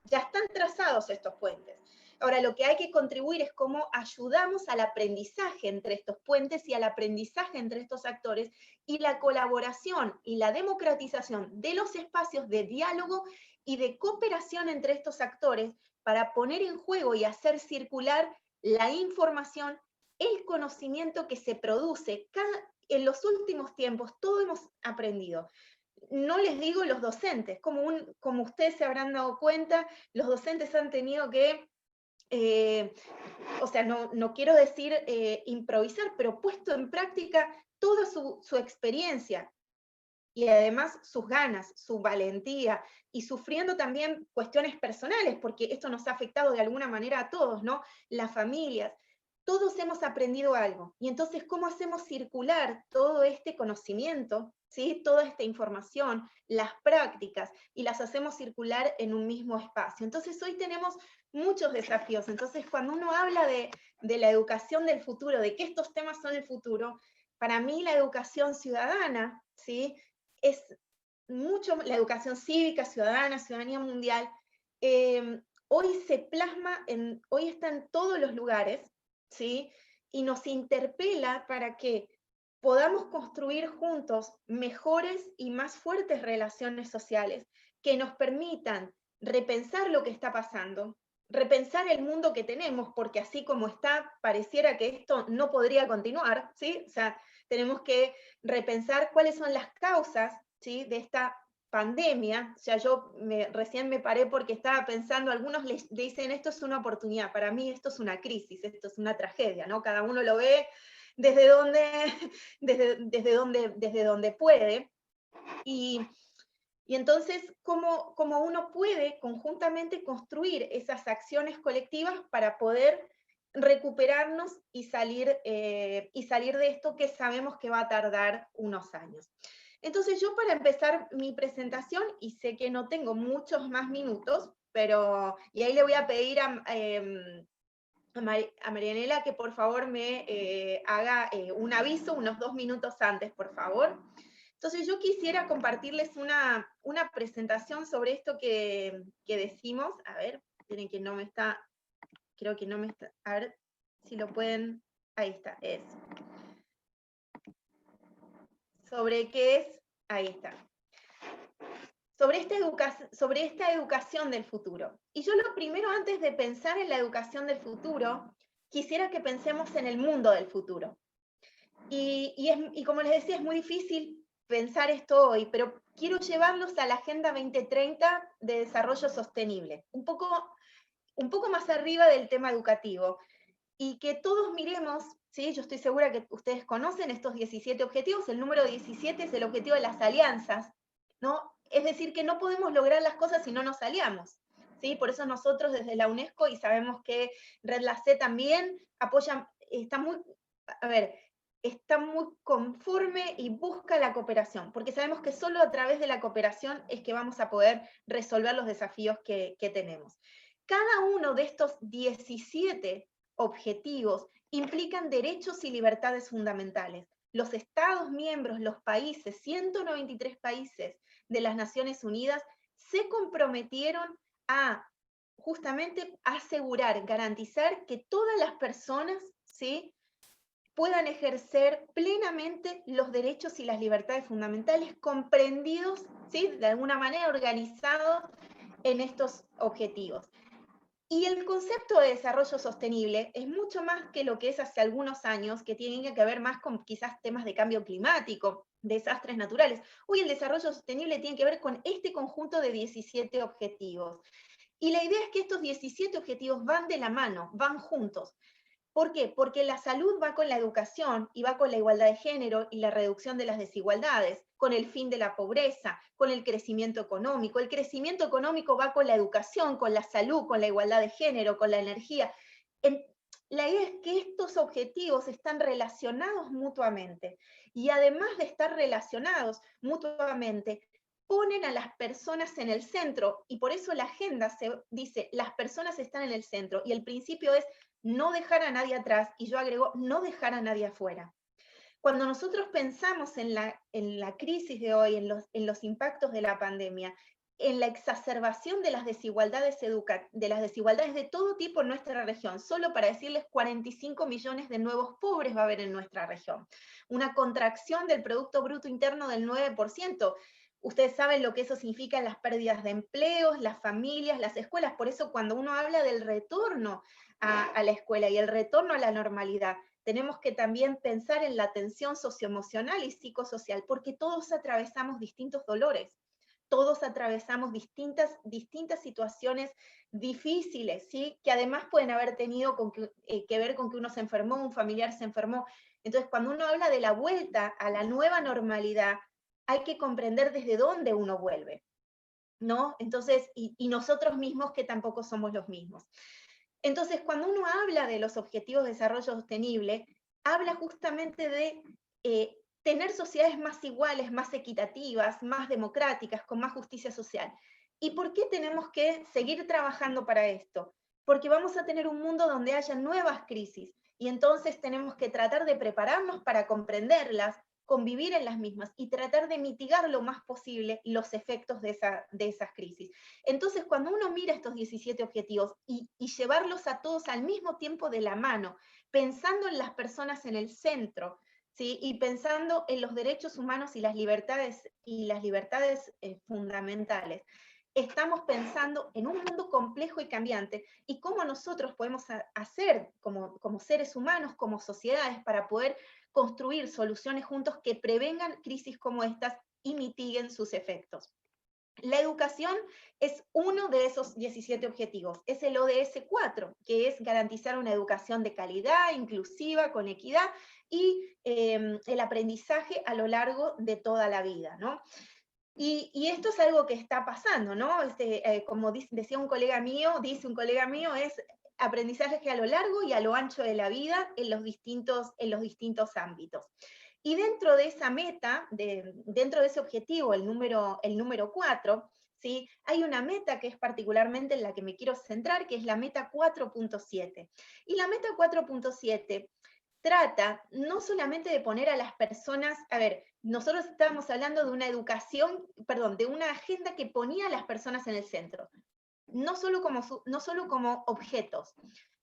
Ya están trazados estos puentes. Ahora, lo que hay que contribuir es cómo ayudamos al aprendizaje entre estos puentes y al aprendizaje entre estos actores, y la colaboración y la democratización de los espacios de diálogo y de cooperación entre estos actores para poner en juego y hacer circular la información, el conocimiento que se produce. En los últimos tiempos, todo hemos aprendido. No les digo los docentes, como ustedes se habrán dado cuenta, los docentes han tenido que o sea, no quiero decir improvisar, pero puesto en práctica toda su experiencia, y además sus ganas, su valentía, y sufriendo también cuestiones personales, porque esto nos ha afectado de alguna manera a todos, ¿no? Las familias, todos hemos aprendido algo, y entonces, ¿cómo hacemos circular todo este conocimiento, ¿sí? Toda esta información, las prácticas, y las hacemos circular en un mismo espacio? Entonces, hoy tenemos muchos desafíos. Entonces, cuando uno habla de la educación del futuro, de que estos temas son el futuro, para mí la educación ciudadana, ¿sí? Es mucho la educación cívica, ciudadana, ciudadanía mundial, hoy se plasma, hoy está en todos los lugares, ¿sí? Y nos interpela para que podamos construir juntos mejores y más fuertes relaciones sociales que nos permitan repensar lo que está pasando, repensar el mundo que tenemos, porque así como está, pareciera que esto no podría continuar, ¿sí? O sea, tenemos que repensar cuáles son las causas, ¿sí? De esta pandemia. O sea, yo recién me paré porque estaba pensando, algunos le dicen esto es una oportunidad, para mí esto es una crisis, esto es una tragedia, ¿no? Cada uno lo ve desde donde puede. Y entonces, ¿cómo uno puede conjuntamente construir esas acciones colectivas para poder recuperarnos y salir de esto que sabemos que va a tardar unos años? Entonces, yo para empezar mi presentación, y sé que no tengo muchos más minutos, y ahí le voy a pedir a Marianela que por favor me haga un aviso unos 2 minutos antes, por favor. Entonces yo quisiera compartirles una presentación sobre esto que decimos. A ver, miren que no me está, creo que no me está, a ver si lo pueden, ahí está, es. ¿Sobre qué es? Ahí está. Sobre esta educación del futuro. Y yo lo primero, antes de pensar en la educación del futuro, quisiera que pensemos en el mundo del futuro. Y como les decía, es muy difícil pensar esto hoy, pero quiero llevarlos a la Agenda 2030 de Desarrollo Sostenible, un poco más arriba del tema educativo, y que todos miremos, ¿sí? Yo estoy segura que ustedes conocen estos 17 objetivos, el número 17 es el objetivo de las alianzas, ¿no? Es decir, que no podemos lograr las cosas si no nos aliamos, ¿sí? Por eso nosotros desde la UNESCO, y sabemos que Red La C también apoya, está muy conforme y busca la cooperación, porque sabemos que solo a través de la cooperación es que vamos a poder resolver los desafíos que tenemos. Cada uno de estos 17 objetivos implican derechos y libertades fundamentales. Los Estados miembros, los países, 193 países de las Naciones Unidas, se comprometieron a justamente asegurar, garantizar que todas las personas, ¿sí?, puedan ejercer plenamente los derechos y las libertades fundamentales comprendidos, ¿sí?, de alguna manera organizados en estos objetivos. Y el concepto de desarrollo sostenible es mucho más que lo que es hace algunos años, que tiene que ver más con quizás temas de cambio climático, desastres naturales. Hoy el desarrollo sostenible tiene que ver con este conjunto de 17 objetivos. Y la idea es que estos 17 objetivos van de la mano, van juntos. ¿Por qué? Porque la salud va con la educación y va con la igualdad de género y la reducción de las desigualdades, con el fin de la pobreza, con el crecimiento económico. El crecimiento económico va con la educación, con la salud, con la igualdad de género, con la energía. La idea es que estos objetivos están relacionados mutuamente, y además de estar relacionados mutuamente, ponen a las personas en el centro, y por eso la agenda se dice, las personas están en el centro, y el principio es no dejar a nadie atrás, y yo agrego, no dejar a nadie afuera. Cuando nosotros pensamos en la crisis de hoy, en los impactos de la pandemia, en la exacerbación de las desigualdades de todo tipo en nuestra región, solo para decirles 45 millones de nuevos pobres va a haber en nuestra región, una contracción del Producto Bruto Interno del 9%, ustedes saben lo que eso significa en las pérdidas de empleos, las familias, las escuelas. Por eso cuando uno habla del retorno a la escuela y el retorno a la normalidad, tenemos que también pensar en la atención socioemocional y psicosocial, porque todos atravesamos distintos dolores. todos atravesamos distintas situaciones difíciles, ¿sí? Que además pueden haber tenido que ver con que uno se enfermó, un familiar se enfermó. Entonces, cuando uno habla de la vuelta a la nueva normalidad, hay que comprender desde dónde uno vuelve, ¿no? Entonces, y nosotros mismos que tampoco somos los mismos. Entonces, cuando uno habla de los Objetivos de Desarrollo Sostenible, habla justamente de tener sociedades más iguales, más equitativas, más democráticas, con más justicia social. ¿Y por qué tenemos que seguir trabajando para esto? Porque vamos a tener un mundo donde haya nuevas crisis, y entonces tenemos que tratar de prepararnos para comprenderlas, convivir en las mismas y tratar de mitigar lo más posible los efectos de esas crisis. Entonces, cuando uno mira estos 17 objetivos y llevarlos a todos al mismo tiempo de la mano, pensando en las personas en el centro, ¿sí? Y pensando en los derechos humanos y las libertades fundamentales, estamos pensando en un mundo complejo y cambiante, y cómo nosotros podemos hacer como seres humanos, como sociedades, para poder construir soluciones juntos que prevengan crisis como estas y mitiguen sus efectos. La educación es uno de esos 17 objetivos, es el ODS 4, que es garantizar una educación de calidad, inclusiva, con equidad, y el aprendizaje a lo largo de toda la vida, ¿no? Y esto es algo que está pasando, ¿no? Como decía un colega mío, es aprendizaje a lo largo y a lo ancho de la vida en los distintos ámbitos. Y dentro de esa meta, dentro de ese objetivo, el número 4, ¿sí? Hay una meta que es particularmente en la que me quiero centrar, que es la meta 4.7. Y la meta 4.7 trata no solamente de poner a las personas, a ver, nosotros estábamos hablando de una de una agenda que ponía a las personas en el centro, no solo como objetos,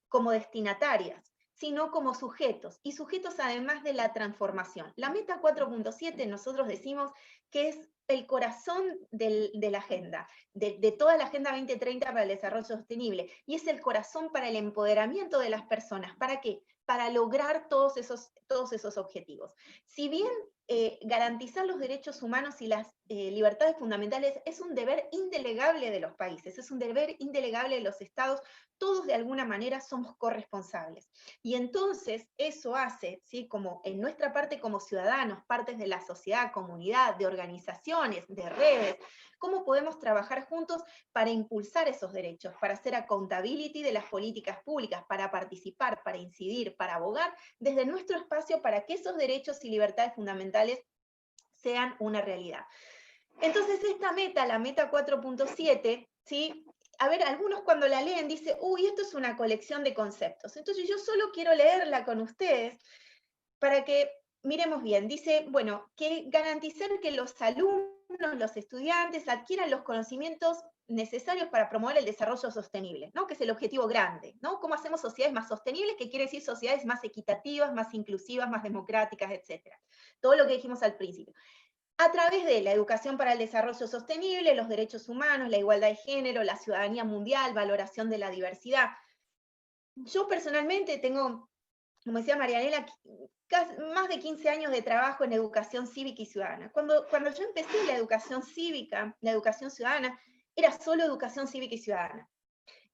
como destinatarias, sino como sujetos, y sujetos además de la transformación. La meta 4.7 nosotros decimos que es el corazón de la agenda, de toda la Agenda 2030 para el Desarrollo Sostenible, y es el corazón para el empoderamiento de las personas. ¿Para qué? Para lograr todos esos objetivos. Si bien garantizar los derechos humanos y las libertades fundamentales es un deber indelegable de los países, es un deber indelegable de los estados, todos de alguna manera somos corresponsables. Y entonces eso hace, ¿sí? Como en nuestra parte como ciudadanos, partes de la sociedad, comunidad, de organizaciones, de redes, cómo podemos trabajar juntos para impulsar esos derechos, para hacer accountability de las políticas públicas, para participar, para incidir, para abogar desde nuestro espacio para que esos derechos y libertades fundamentales sean una realidad. Entonces esta meta, la meta 4.7, ¿sí? A ver, algunos cuando la leen dicen, uy, esto es una colección de conceptos. Entonces yo solo quiero leerla con ustedes para que miremos bien. Dice, bueno, que garantizar que los alumnos, los estudiantes adquieran los conocimientos necesarios para promover el desarrollo sostenible, ¿no? Que es el objetivo grande, ¿no? ¿Cómo hacemos sociedades más sostenibles? Que quiere decir sociedades más equitativas, más inclusivas, más democráticas, etc. Todo lo que dijimos al principio. A través de la educación para el desarrollo sostenible, los derechos humanos, la igualdad de género, la ciudadanía mundial, valoración de la diversidad. Yo personalmente tengo, como decía Marianela, más de 15 años de trabajo en educación cívica y ciudadana. Cuando yo empecé la educación cívica, la educación ciudadana, era solo educación cívica y ciudadana.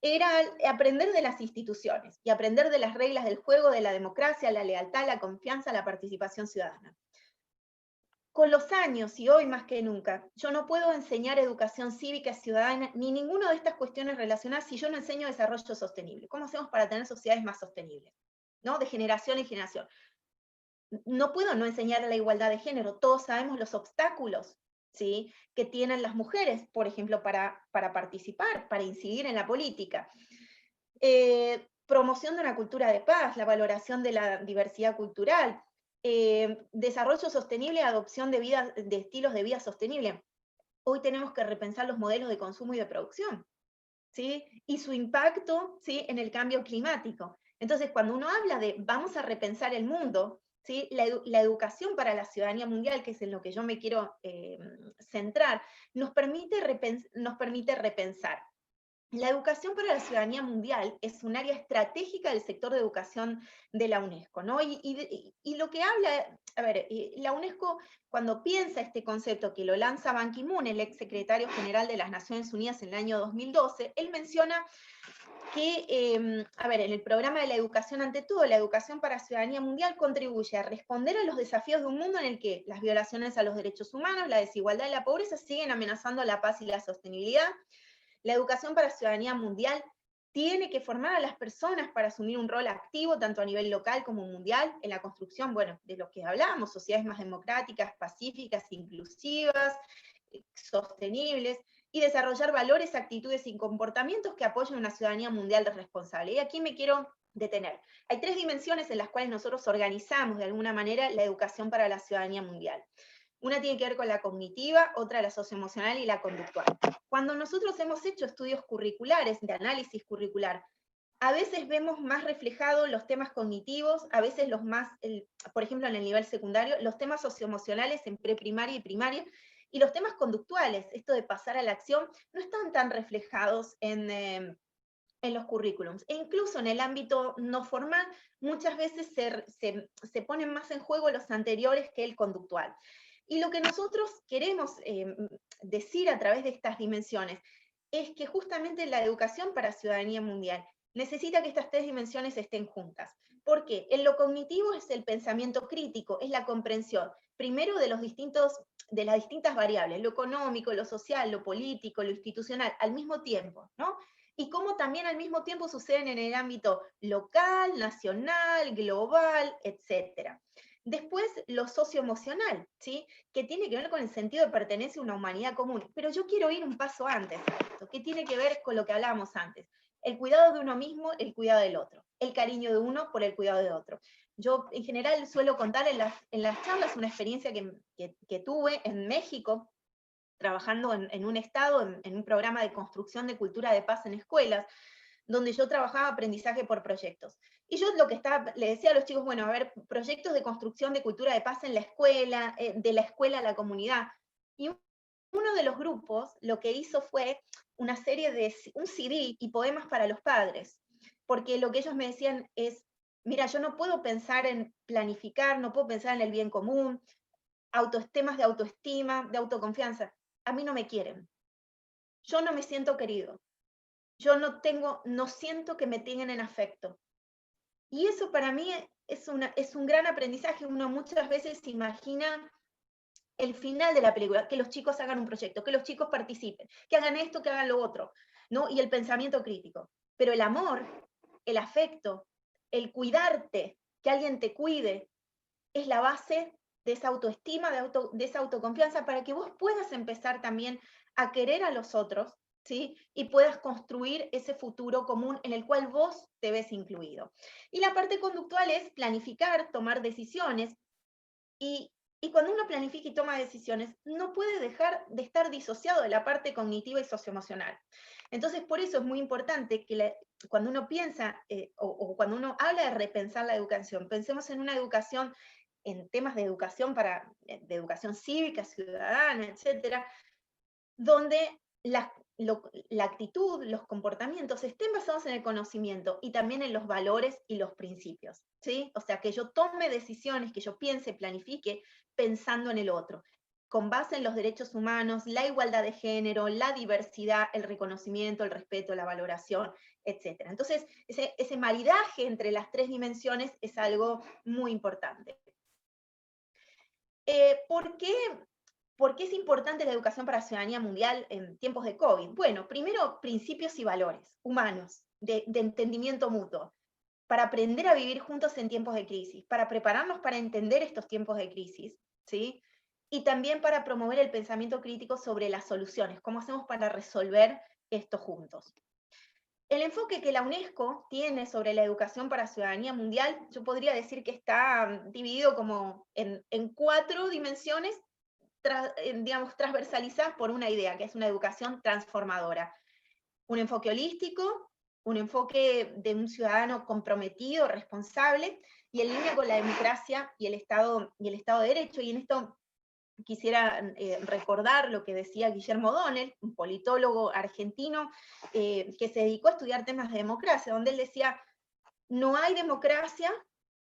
Era aprender de las instituciones y aprender de las reglas del juego, de la democracia, la lealtad, la confianza, la participación ciudadana. Con los años, y hoy más que nunca, yo no puedo enseñar educación cívica ciudadana, ni ninguna de estas cuestiones relacionadas, si yo no enseño desarrollo sostenible. ¿Cómo hacemos para tener sociedades más sostenibles? ¿No? De generación en generación. No puedo no enseñar la igualdad de género. Todos sabemos los obstáculos, ¿sí? Que tienen las mujeres, por ejemplo, para participar, para incidir en la política. Promoción de una cultura de paz, la valoración de la diversidad cultural, desarrollo sostenible, adopción de estilos de vida sostenible. Hoy tenemos que repensar los modelos de consumo y de producción, ¿sí? Y su impacto, ¿sí? En el cambio climático. Entonces, cuando uno habla de vamos a repensar el mundo, ¿sí? La educación para la ciudadanía mundial, que es en lo que yo me quiero centrar, nos permite repensar La educación para la ciudadanía mundial es un área estratégica del sector de educación de la UNESCO, ¿no? Y lo que habla, a ver, la UNESCO cuando piensa este concepto que lo lanza Ban Ki-moon, el ex secretario general de las Naciones Unidas en el año 2012, él menciona que, a ver, en el programa de la educación ante todo, la educación para ciudadanía mundial contribuye a responder a los desafíos de un mundo en el que las violaciones a los derechos humanos, la desigualdad y la pobreza siguen amenazando la paz y la sostenibilidad. La educación para ciudadanía mundial tiene que formar a las personas para asumir un rol activo, tanto a nivel local como mundial, en la construcción, bueno, de lo que hablábamos, sociedades más democráticas, pacíficas, inclusivas, sostenibles, y desarrollar valores, actitudes y comportamientos que apoyen una ciudadanía mundial responsable. Y aquí me quiero detener. Hay 3 dimensiones en las cuales nosotros organizamos de alguna manera la educación para la ciudadanía mundial. Una tiene que ver con la cognitiva, otra la socioemocional y la conductual. Cuando nosotros hemos hecho estudios curriculares, de análisis curricular, a veces vemos más reflejados los temas cognitivos, a veces los más, por ejemplo en el nivel secundario, los temas socioemocionales en preprimaria y primaria, y los temas conductuales, esto de pasar a la acción, no están tan reflejados en los currículums. E incluso en el ámbito no formal, muchas veces se ponen más en juego los anteriores que el conductual. Y lo que nosotros queremos decir a través de estas dimensiones es que justamente la educación para ciudadanía mundial necesita que estas 3 dimensiones estén juntas. ¿Por qué? En lo cognitivo es el pensamiento crítico, es la comprensión, primero de las distintas variables, lo económico, lo social, lo político, lo institucional, al mismo tiempo, ¿no? Y cómo también al mismo tiempo suceden en el ámbito local, nacional, global, etc. Después, lo socioemocional, ¿sí? Que tiene que ver con el sentido de pertenencia a una humanidad común. Pero yo quiero ir un paso antes a esto, que tiene que ver con lo que hablábamos antes. El cuidado de uno mismo, el cuidado del otro. El cariño de uno por el cuidado de otro. Yo, en general, suelo contar en las charlas una experiencia que tuve en México, trabajando en un estado, en un programa de construcción de cultura de paz en escuelas, donde yo trabajaba aprendizaje por proyectos. Y yo le decía a los chicos, bueno, a ver, proyectos de construcción de cultura de paz en la escuela, de la escuela a la comunidad. Y uno de los grupos lo que hizo fue una serie un CD y poemas para los padres, porque lo que ellos me decían es, mira, yo no puedo pensar en planificar, no puedo pensar en el bien común, temas de autoestima, de autoconfianza. A mí no me quieren. Yo no me siento querido. Yo no siento que me tengan en afecto. Y eso para mí es un gran aprendizaje. Uno muchas veces se imagina el final de la película, que los chicos hagan un proyecto, que los chicos participen, que hagan esto, que hagan lo otro, ¿no? Y el pensamiento crítico. Pero el amor, el afecto, el cuidarte, que alguien te cuide, es la base de esa autoestima, de esa autoconfianza, para que vos puedas empezar también a querer a los otros, ¿sí? Y puedas construir ese futuro común en el cual vos te ves incluido. Y la parte conductual es planificar, tomar decisiones, y cuando uno planifica y toma decisiones, no puede dejar de estar disociado de la parte cognitiva y socioemocional. Entonces, por eso es muy importante que cuando uno piensa, o cuando uno habla de repensar la educación, pensemos en una educación, en temas de educación de educación cívica, ciudadana, etcétera, donde la actitud, los comportamientos estén basados en el conocimiento y también en los valores y los principios, ¿sí? O sea, que yo tome decisiones, que yo piense, planifique pensando en el otro, con base en los derechos humanos, la igualdad de género, la diversidad, el reconocimiento, el respeto, la valoración, etc. Entonces, ese maridaje entre las 3 dimensiones es algo muy importante. ¿Por qué es importante la educación para la ciudadanía mundial en tiempos de COVID? Bueno, primero, principios y valores humanos, de entendimiento mutuo, para aprender a vivir juntos en tiempos de crisis, para prepararnos para entender estos tiempos de crisis, ¿sí? Y también para promover el pensamiento crítico sobre las soluciones, cómo hacemos para resolver esto juntos. El enfoque que la UNESCO tiene sobre la educación para ciudadanía mundial, yo podría decir que está dividido como en 4 dimensiones, digamos, transversalizadas por una idea, que es una educación transformadora. Un enfoque holístico, un enfoque de un ciudadano comprometido, responsable, y en línea con la democracia y el Estado de Derecho. Y en esto quisiera recordar lo que decía Guillermo O'Donnell, un politólogo argentino que se dedicó a estudiar temas de democracia, donde él decía, no hay democracia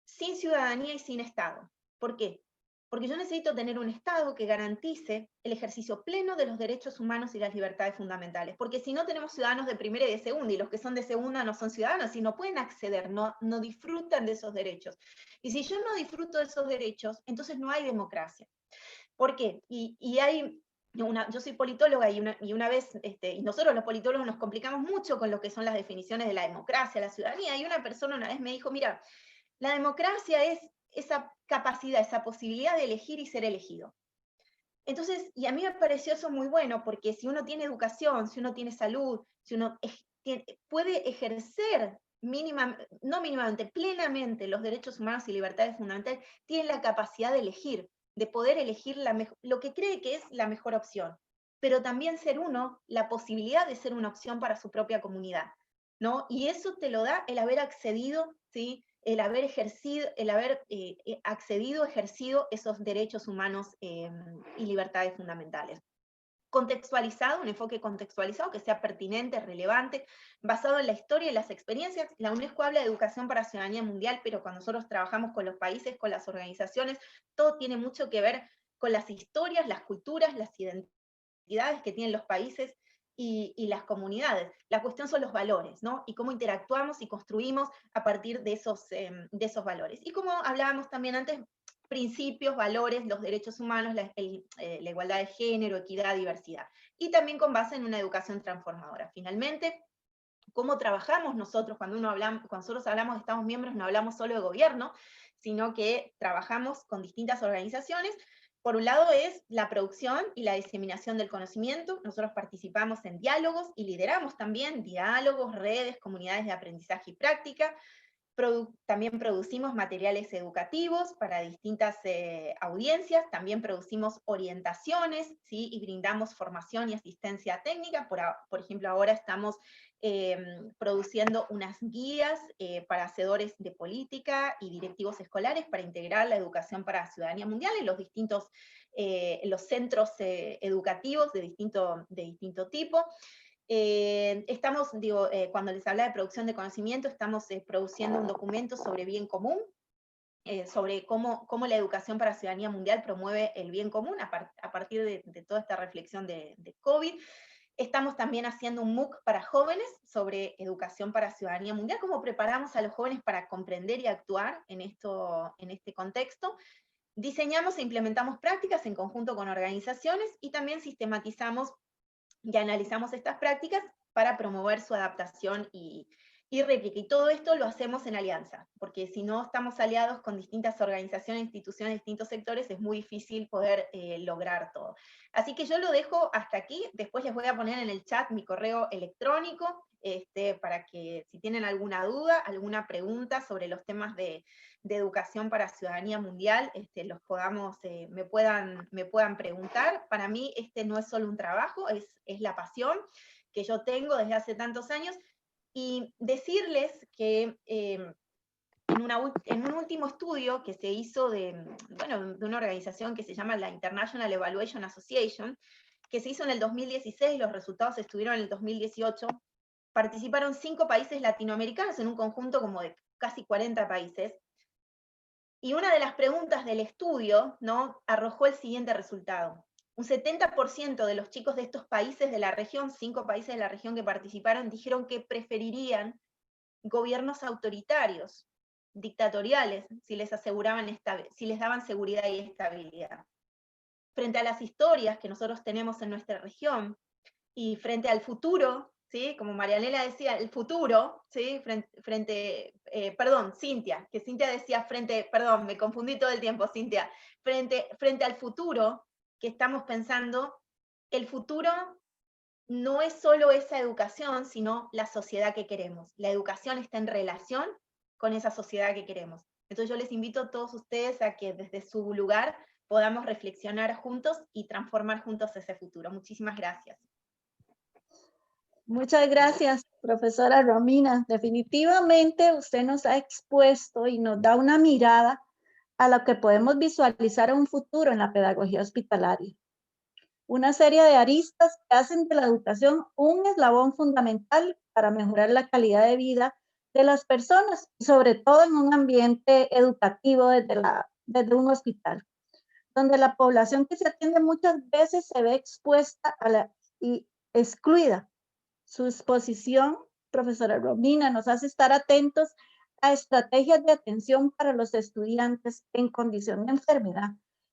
sin ciudadanía y sin Estado. ¿Por qué? Porque yo necesito tener un Estado que garantice el ejercicio pleno de los derechos humanos y las libertades fundamentales, porque si no tenemos ciudadanos de primera y de segunda, y los que son de segunda no son ciudadanos, y no pueden acceder, no disfrutan de esos derechos. Y si yo no disfruto de esos derechos, entonces no hay democracia. ¿Por qué? Y hay... yo soy politóloga y una vez, y nosotros los politólogos nos complicamos mucho con lo que son las definiciones de la democracia, la ciudadanía, y una persona una vez me dijo, mira, la democracia es esa capacidad, esa posibilidad de elegir y ser elegido. Entonces, y a mí me pareció eso muy bueno, porque si uno tiene educación, si uno tiene salud, si uno puede ejercer no mínimamente, plenamente los derechos humanos y libertades fundamentales, tiene la capacidad de elegir, de poder elegir lo que cree que es la mejor opción, pero también ser uno la posibilidad de ser una opción para su propia comunidad, ¿no? Y eso te lo da el haber accedido, ¿sí? El haber accedido, ejercido esos derechos humanos y libertades fundamentales. Contextualizado, un enfoque contextualizado que sea pertinente, relevante, basado en la historia y las experiencias. La UNESCO habla de educación para ciudadanía mundial, pero cuando nosotros trabajamos con los países, con las organizaciones, todo tiene mucho que ver con las historias, las culturas, las identidades que tienen los países y las comunidades. La cuestión son los valores, ¿no? Y cómo interactuamos y construimos a partir de esos valores. Y como hablábamos también antes, principios, valores, los derechos humanos, la igualdad de género, equidad, diversidad. Y también con base en una educación transformadora. Finalmente, cómo trabajamos nosotros cuando nosotros hablamos de Estados miembros, no hablamos solo de gobierno, sino que trabajamos con distintas organizaciones. Por un lado es la producción y la diseminación del conocimiento. Nosotros participamos en diálogos y lideramos también diálogos, redes, comunidades de aprendizaje y práctica. También producimos materiales educativos para distintas audiencias, también producimos orientaciones, ¿sí? Y brindamos formación y asistencia técnica. Por ejemplo, ahora estamos produciendo unas guías para hacedores de política y directivos escolares para integrar la educación para la ciudadanía mundial en los distintos los centros educativos de distinto tipo. Cuando les habla de producción de conocimiento, estamos produciendo un documento sobre bien común, sobre cómo la educación para la ciudadanía mundial promueve el bien común a partir de toda esta reflexión de COVID. Estamos también haciendo un MOOC para jóvenes sobre educación para ciudadanía mundial, cómo preparamos a los jóvenes para comprender y actuar en este contexto. Diseñamos e implementamos prácticas en conjunto con organizaciones y también sistematizamos y analizamos estas prácticas para promover su adaptación y réplica. Y todo esto lo hacemos en alianza, porque si no estamos aliados con distintas organizaciones, instituciones, distintos sectores, es muy difícil poder lograr todo. Así que yo lo dejo hasta aquí, después les voy a poner en el chat mi correo electrónico, para que si tienen alguna duda, alguna pregunta sobre los temas de educación para ciudadanía mundial, me puedan preguntar. Para mí no es solo un trabajo, es la pasión que yo tengo desde hace tantos años, y decirles que en un último estudio que se hizo de una organización que se llama la International Evaluation Association, que se hizo en el 2016, los resultados estuvieron en el 2018, participaron 5 países latinoamericanos en un conjunto como de casi 40 países, y una de las preguntas del estudio, ¿no?, arrojó el siguiente resultado. Un 70% de los chicos de estos países de la región, 5 países de la región que participaron, dijeron que preferirían gobiernos autoritarios, dictatoriales, si les daban seguridad y estabilidad. Frente a las historias que nosotros tenemos en nuestra región, y frente al futuro, ¿sí?, como Marianela decía, el futuro, ¿sí?, Cintia, que Cintia decía perdón, me confundí todo el tiempo, Cintia, frente al futuro que estamos pensando, el futuro no es solo esa educación, sino la sociedad que queremos. La educación está en relación con esa sociedad que queremos. Entonces yo les invito a todos ustedes a que desde su lugar podamos reflexionar juntos y transformar juntos ese futuro. Muchísimas gracias. Muchas gracias, profesora Romina. Definitivamente usted nos ha expuesto y nos da una mirada a lo que podemos visualizar un futuro en la pedagogía hospitalaria. Una serie de aristas que hacen de la educación un eslabón fundamental para mejorar la calidad de vida de las personas, sobre todo en un ambiente educativo desde un hospital, donde la población que se atiende muchas veces se ve expuesta y excluida. Su exposición, profesora Romina, nos hace estar atentos a estrategias de atención para los estudiantes en condición de enfermedad,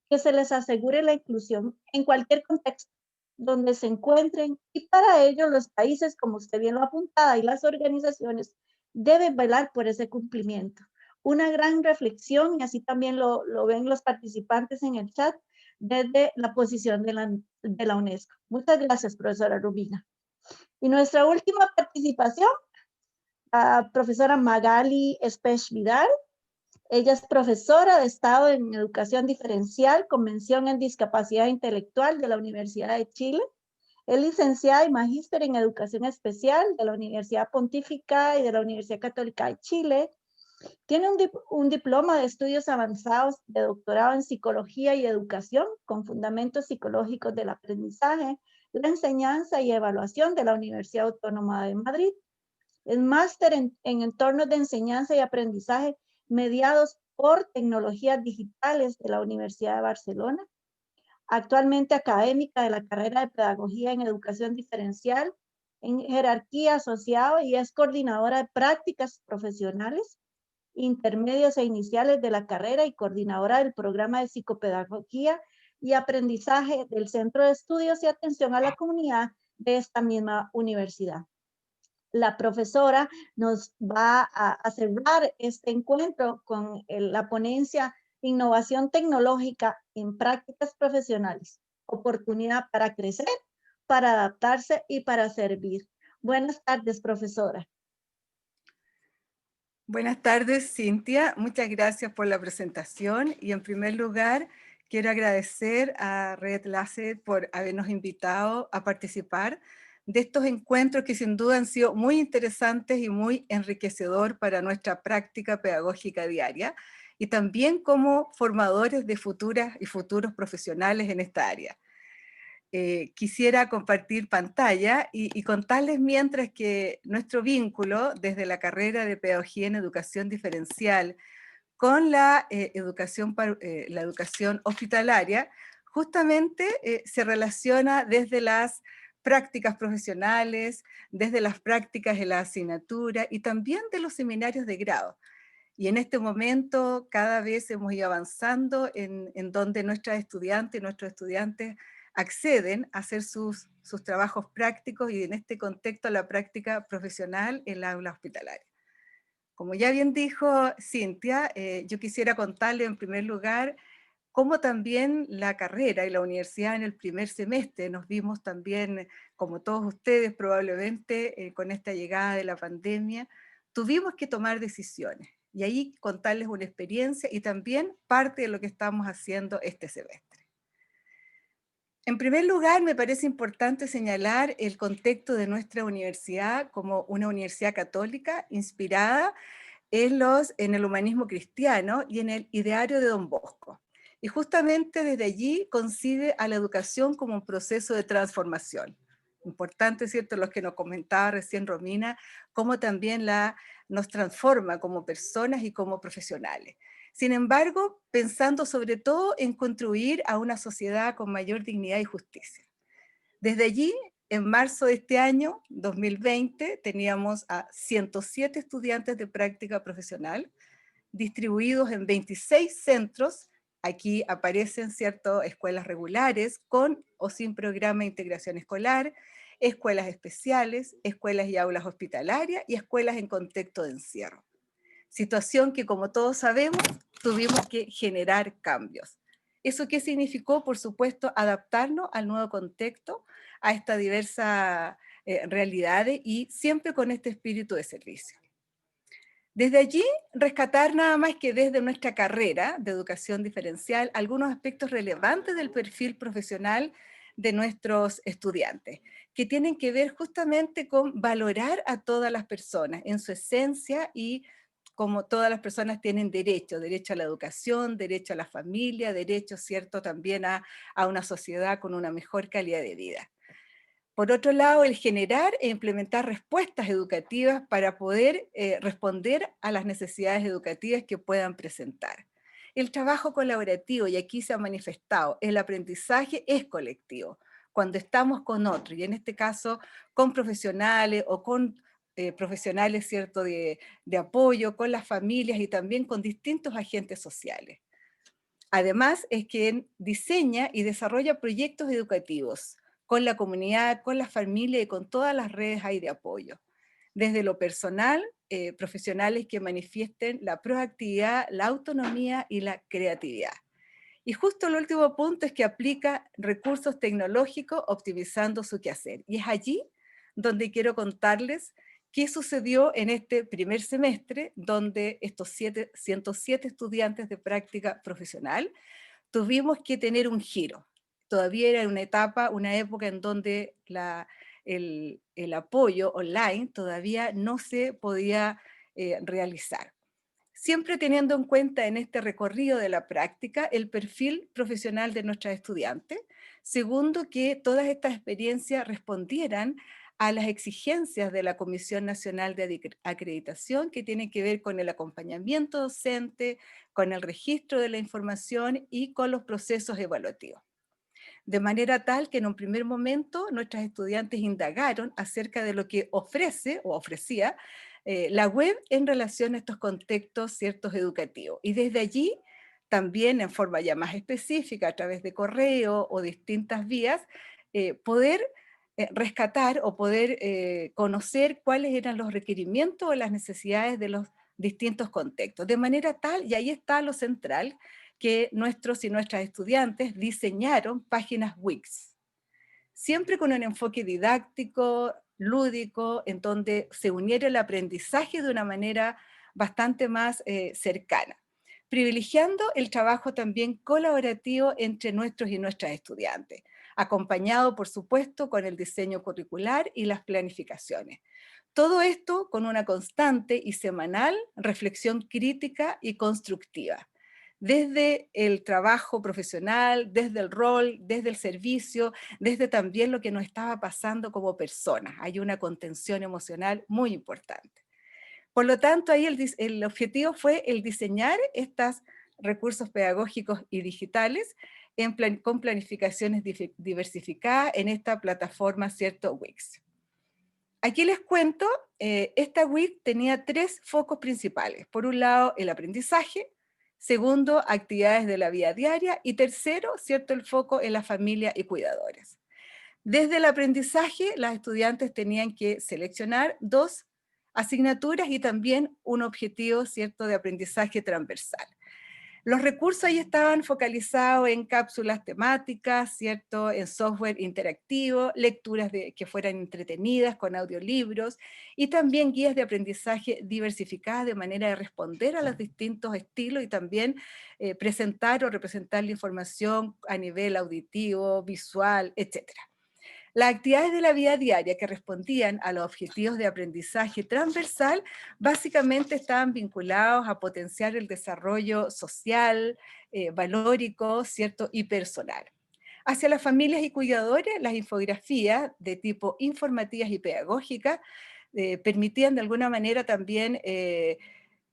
que se les asegure la inclusión en cualquier contexto donde se encuentren, y para ello los países, como usted bien lo apuntaba, y las organizaciones deben velar por ese cumplimiento. Una gran reflexión, y así también lo ven los participantes en el chat, desde la posición de la UNESCO. Muchas gracias, profesora Rubina. Y nuestra última participación, la profesora Magali Espech Vidal. Ella es profesora de Estado en Educación Diferencial con mención en Discapacidad Intelectual de la Universidad de Chile. Es licenciada y magíster en Educación Especial de la Universidad Pontífica y de la Universidad Católica de Chile. Tiene un diploma de estudios avanzados de doctorado en Psicología y Educación con fundamentos psicológicos del aprendizaje, la enseñanza y evaluación de la Universidad Autónoma de Madrid. Es máster en entornos de enseñanza y aprendizaje mediados por tecnologías digitales de la Universidad de Barcelona. Actualmente académica de la carrera de Pedagogía en Educación Diferencial en jerarquía asociado, y es coordinadora de prácticas profesionales intermedios e iniciales de la carrera y coordinadora del programa de psicopedagogía y aprendizaje del Centro de Estudios y Atención a la Comunidad de esta misma universidad. La profesora nos va a cerrar este encuentro con la ponencia Innovación Tecnológica en Prácticas Profesionales, oportunidad para crecer, para adaptarse y para servir. Buenas tardes, profesora. Buenas tardes, Cintia. Muchas gracias por la presentación. Y en primer lugar, quiero agradecer a Red LACET por habernos invitado a participar de estos encuentros que sin duda han sido muy interesantes y muy enriquecedor para nuestra práctica pedagógica diaria, y también como formadores de futuras y futuros profesionales en esta área. Quisiera compartir pantalla y contarles mientras que nuestro vínculo desde la carrera de Pedagogía en Educación Diferencial con la educación hospitalaria justamente se relaciona desde las prácticas profesionales, desde las prácticas de la asignatura y también de los seminarios de grado. Y en este momento cada vez hemos ido avanzando en donde nuestras estudiantes y nuestros estudiantes acceden a hacer sus trabajos prácticos y en este contexto a la práctica profesional en la aula hospitalaria. Como ya bien dijo Cintia, yo quisiera contarle en primer lugar cómo también la carrera y la universidad en el primer semestre nos vimos también, como todos ustedes probablemente, con esta llegada de la pandemia, tuvimos que tomar decisiones. Y ahí contarles una experiencia y también parte de lo que estamos haciendo este semestre. En primer lugar, me parece importante señalar el contexto de nuestra universidad como una universidad católica inspirada en el humanismo cristiano y en el ideario de Don Bosco. Y justamente desde allí concibe a la educación como un proceso de transformación. Importante, ¿cierto?, los que nos comentaba recién Romina, cómo también nos transforma como personas y como profesionales. Sin embargo, pensando sobre todo en contribuir a una sociedad con mayor dignidad y justicia. Desde allí, en marzo de este año, 2020, teníamos a 107 estudiantes de práctica profesional, distribuidos en 26 centros. Aquí aparecen, ¿cierto?, escuelas regulares con o sin programa de integración escolar, escuelas especiales, escuelas y aulas hospitalarias y escuelas en contexto de encierro. Situación que, como todos sabemos, tuvimos que generar cambios. ¿Eso qué significó? Por supuesto, adaptarnos al nuevo contexto, a estas diversas realidades y siempre con este espíritu de servicio. Desde allí, rescatar nada más que desde nuestra carrera de educación diferencial algunos aspectos relevantes del perfil profesional de nuestros estudiantes, que tienen que ver justamente con valorar a todas las personas en su esencia y como todas las personas tienen derecho a la educación, derecho a la familia, derecho, ¿cierto?, también a una sociedad con una mejor calidad de vida. Por otro lado, el generar e implementar respuestas educativas para poder responder a las necesidades educativas que puedan presentar. El trabajo colaborativo, y aquí se ha manifestado, el aprendizaje es colectivo. Cuando estamos con otros, y en este caso con profesionales o con profesionales, ¿cierto?, de apoyo, con las familias y también con distintos agentes sociales. Además, es quien diseña y desarrolla proyectos educativos con la comunidad, con la familia y con todas las redes hay de apoyo. Desde lo personal, profesionales que manifiesten la proactividad, la autonomía y la creatividad. Y justo el último punto es que aplica recursos tecnológicos optimizando su quehacer. Y es allí donde quiero contarles qué sucedió en este primer semestre, donde estos 107 estudiantes de práctica profesional tuvimos que tener un giro. Todavía era una época en donde el apoyo online todavía no se podía realizar. Siempre teniendo en cuenta en este recorrido de la práctica el perfil profesional de nuestras estudiantes. Segundo, que todas estas experiencias respondieran a las exigencias de la Comisión Nacional de Acreditación, que tienen que ver con el acompañamiento docente, con el registro de la información y con los procesos evaluativos. De manera tal que en un primer momento nuestras estudiantes indagaron acerca de lo que ofrece o ofrecía la web en relación a estos contextos ciertos educativos. Y desde allí, también en forma ya más específica, a través de correo o distintas vías, poder rescatar o poder conocer cuáles eran los requerimientos o las necesidades de los distintos contextos. De manera tal, y ahí está lo central, que nuestros y nuestras estudiantes diseñaron páginas Wix, siempre con un enfoque didáctico, lúdico, en donde se uniera el aprendizaje de una manera bastante más cercana, privilegiando el trabajo también colaborativo entre nuestros y nuestras estudiantes, acompañado, por supuesto, con el diseño curricular y las planificaciones. Todo esto con una constante y semanal reflexión crítica y constructiva, desde el trabajo profesional, desde el rol, desde el servicio, desde también lo que nos estaba pasando como personas. Hay una contención emocional muy importante. Por lo tanto, ahí el objetivo fue el diseñar estos recursos pedagógicos y digitales con planificaciones diversificadas en esta plataforma, ¿cierto?, Wix. Aquí les cuento, esta Wix tenía 3 focos principales. Por un lado, el aprendizaje. Segundo, actividades de la vida diaria. Y tercero, ¿cierto?, el foco en la familia y cuidadores. Desde el aprendizaje, las estudiantes tenían que seleccionar 2 asignaturas y también un objetivo, ¿cierto?, de aprendizaje transversal. Los recursos ahí estaban focalizados en cápsulas temáticas, ¿cierto?, en software interactivo, lecturas que fueran entretenidas con audiolibros y también guías de aprendizaje diversificadas de manera de responder a los distintos estilos y también presentar o representar la información a nivel auditivo, visual, etc. Las actividades de la vida diaria que respondían a los objetivos de aprendizaje transversal básicamente estaban vinculados a potenciar el desarrollo social, valórico, ¿cierto?, y personal. Hacia las familias y cuidadores, las infografías de tipo informativas y pedagógicas permitían de alguna manera también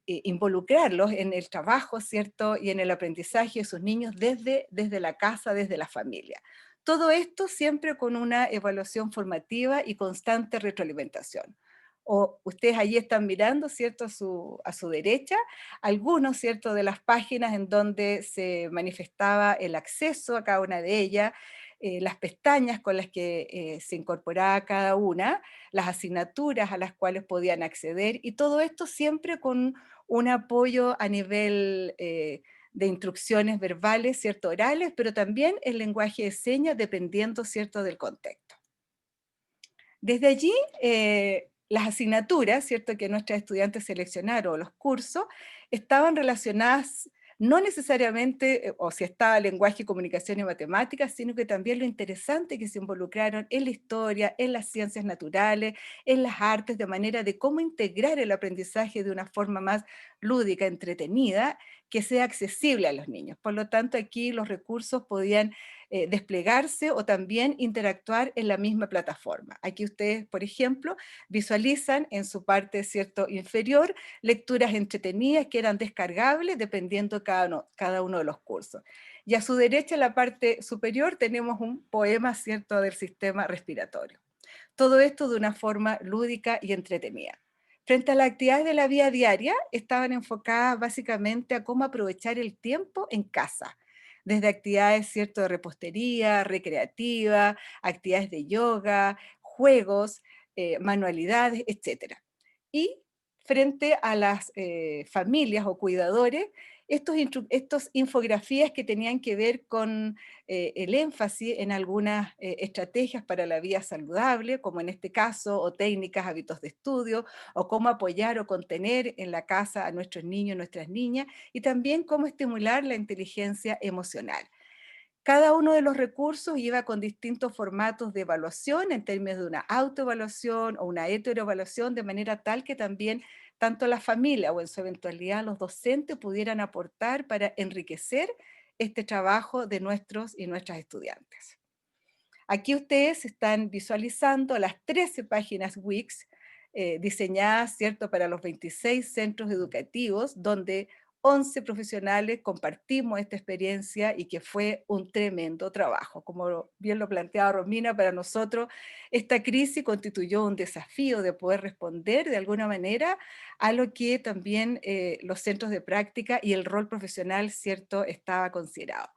involucrarlos en el trabajo, ¿cierto?, y en el aprendizaje de sus niños desde la casa, desde la familia. Todo esto siempre con una evaluación formativa y constante retroalimentación. O ustedes allí están mirando, ¿cierto?, a su derecha, algunos, ¿cierto?, de las páginas en donde se manifestaba el acceso a cada una de ellas, las pestañas con las que se incorporaba cada una, las asignaturas a las cuales podían acceder, y todo esto siempre con un apoyo a nivel de instrucciones verbales, ¿cierto?, orales, pero también el lenguaje de señas, dependiendo, ¿cierto?, del contexto. Desde allí, las asignaturas, ¿cierto?, que nuestras estudiantes seleccionaron, o los cursos, estaban relacionadas no necesariamente, o si estaba lenguaje, comunicación y matemáticas, sino que también lo interesante que se involucraron en la historia, en las ciencias naturales, en las artes, de manera de cómo integrar el aprendizaje de una forma más lúdica, entretenida, que sea accesible a los niños. Por lo tanto, aquí los recursos podían desplegarse o también interactuar en la misma plataforma. Aquí ustedes, por ejemplo, visualizan en su parte, ¿cierto?, inferior, lecturas entretenidas que eran descargables dependiendo cada uno de los cursos. Y a su derecha, en la parte superior, tenemos un poema, ¿cierto?, del sistema respiratorio. Todo esto de una forma lúdica y entretenida. Frente a las actividades de la vida diaria, estaban enfocadas básicamente a cómo aprovechar el tiempo en casa, desde actividades, ¿cierto?, de repostería, recreativa, actividades de yoga, juegos, manualidades, etc. Y frente a las familias o cuidadores, estos infografías que tenían que ver con el énfasis en algunas estrategias para la vida saludable, como en este caso, o técnicas, hábitos de estudio, o cómo apoyar o contener en la casa a nuestros niños, nuestras niñas, y también cómo estimular la inteligencia emocional. Cada uno de los recursos iba con distintos formatos de evaluación en términos de una autoevaluación o una heteroevaluación, de manera tal que también tanto la familia o en su eventualidad los docentes pudieran aportar para enriquecer este trabajo de nuestros y nuestras estudiantes. Aquí ustedes están visualizando las 13 páginas Wix diseñadas, ¿cierto?, para los 26 centros educativos, donde 11 profesionales compartimos esta experiencia y que fue un tremendo trabajo. Como bien lo planteaba Romina, para nosotros esta crisis constituyó un desafío de poder responder de alguna manera a lo que también los centros de práctica y el rol profesional, ¿cierto?, estaba considerado.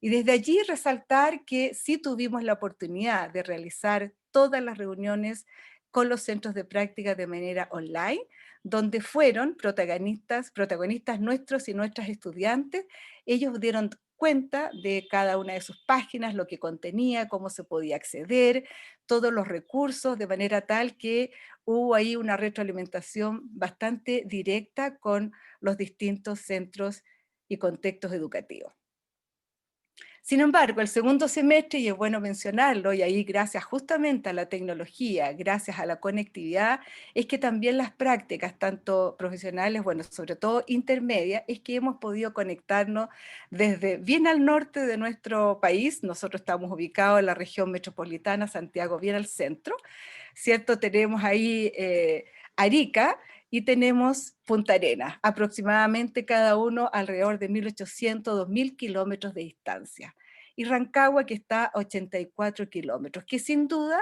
Y desde allí resaltar que sí tuvimos la oportunidad de realizar todas las reuniones con los centros de práctica de manera online, donde fueron protagonistas nuestros y nuestras estudiantes. Ellos dieron cuenta de cada una de sus páginas, lo que contenía, cómo se podía acceder, todos los recursos, de manera tal que hubo ahí una retroalimentación bastante directa con los distintos centros y contextos educativos. Sin embargo, el segundo semestre, y es bueno mencionarlo, y ahí gracias justamente a la tecnología, gracias a la conectividad, es que también las prácticas, tanto profesionales, bueno, sobre todo intermedias, es que hemos podido conectarnos desde bien al norte de nuestro país. Nosotros estamos ubicados en la región metropolitana, Santiago, bien al centro, ¿cierto? Tenemos ahí Arica, y tenemos Punta Arenas, aproximadamente cada uno alrededor de 1.800, 2.000 kilómetros de distancia. Y Rancagua, que está a 84 kilómetros, que sin duda,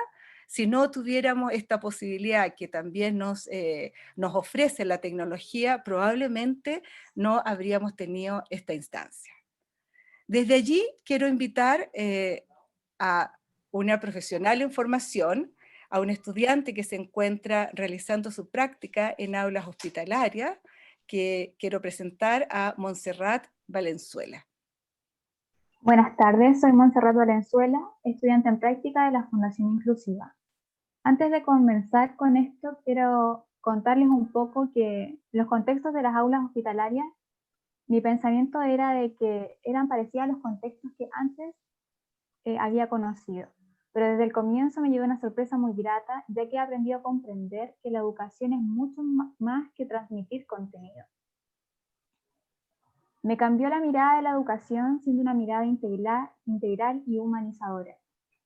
si no tuviéramos esta posibilidad que también nos ofrece la tecnología, probablemente no habríamos tenido esta instancia. Desde allí quiero invitar a una profesional en formación, a un estudiante que se encuentra realizando su práctica en aulas hospitalarias, que quiero presentar a Montserrat Valenzuela. Buenas tardes, soy Montserrat Valenzuela, estudiante en práctica de la Fundación Inclusiva. Antes de comenzar con esto, quiero contarles un poco que los contextos de las aulas hospitalarias, mi pensamiento era de que eran parecidas a los contextos que antes había conocido. Pero desde el comienzo me llevó una sorpresa muy grata, ya que he aprendido a comprender que la educación es mucho más que transmitir contenido. Me cambió la mirada de la educación siendo una mirada integral y humanizadora.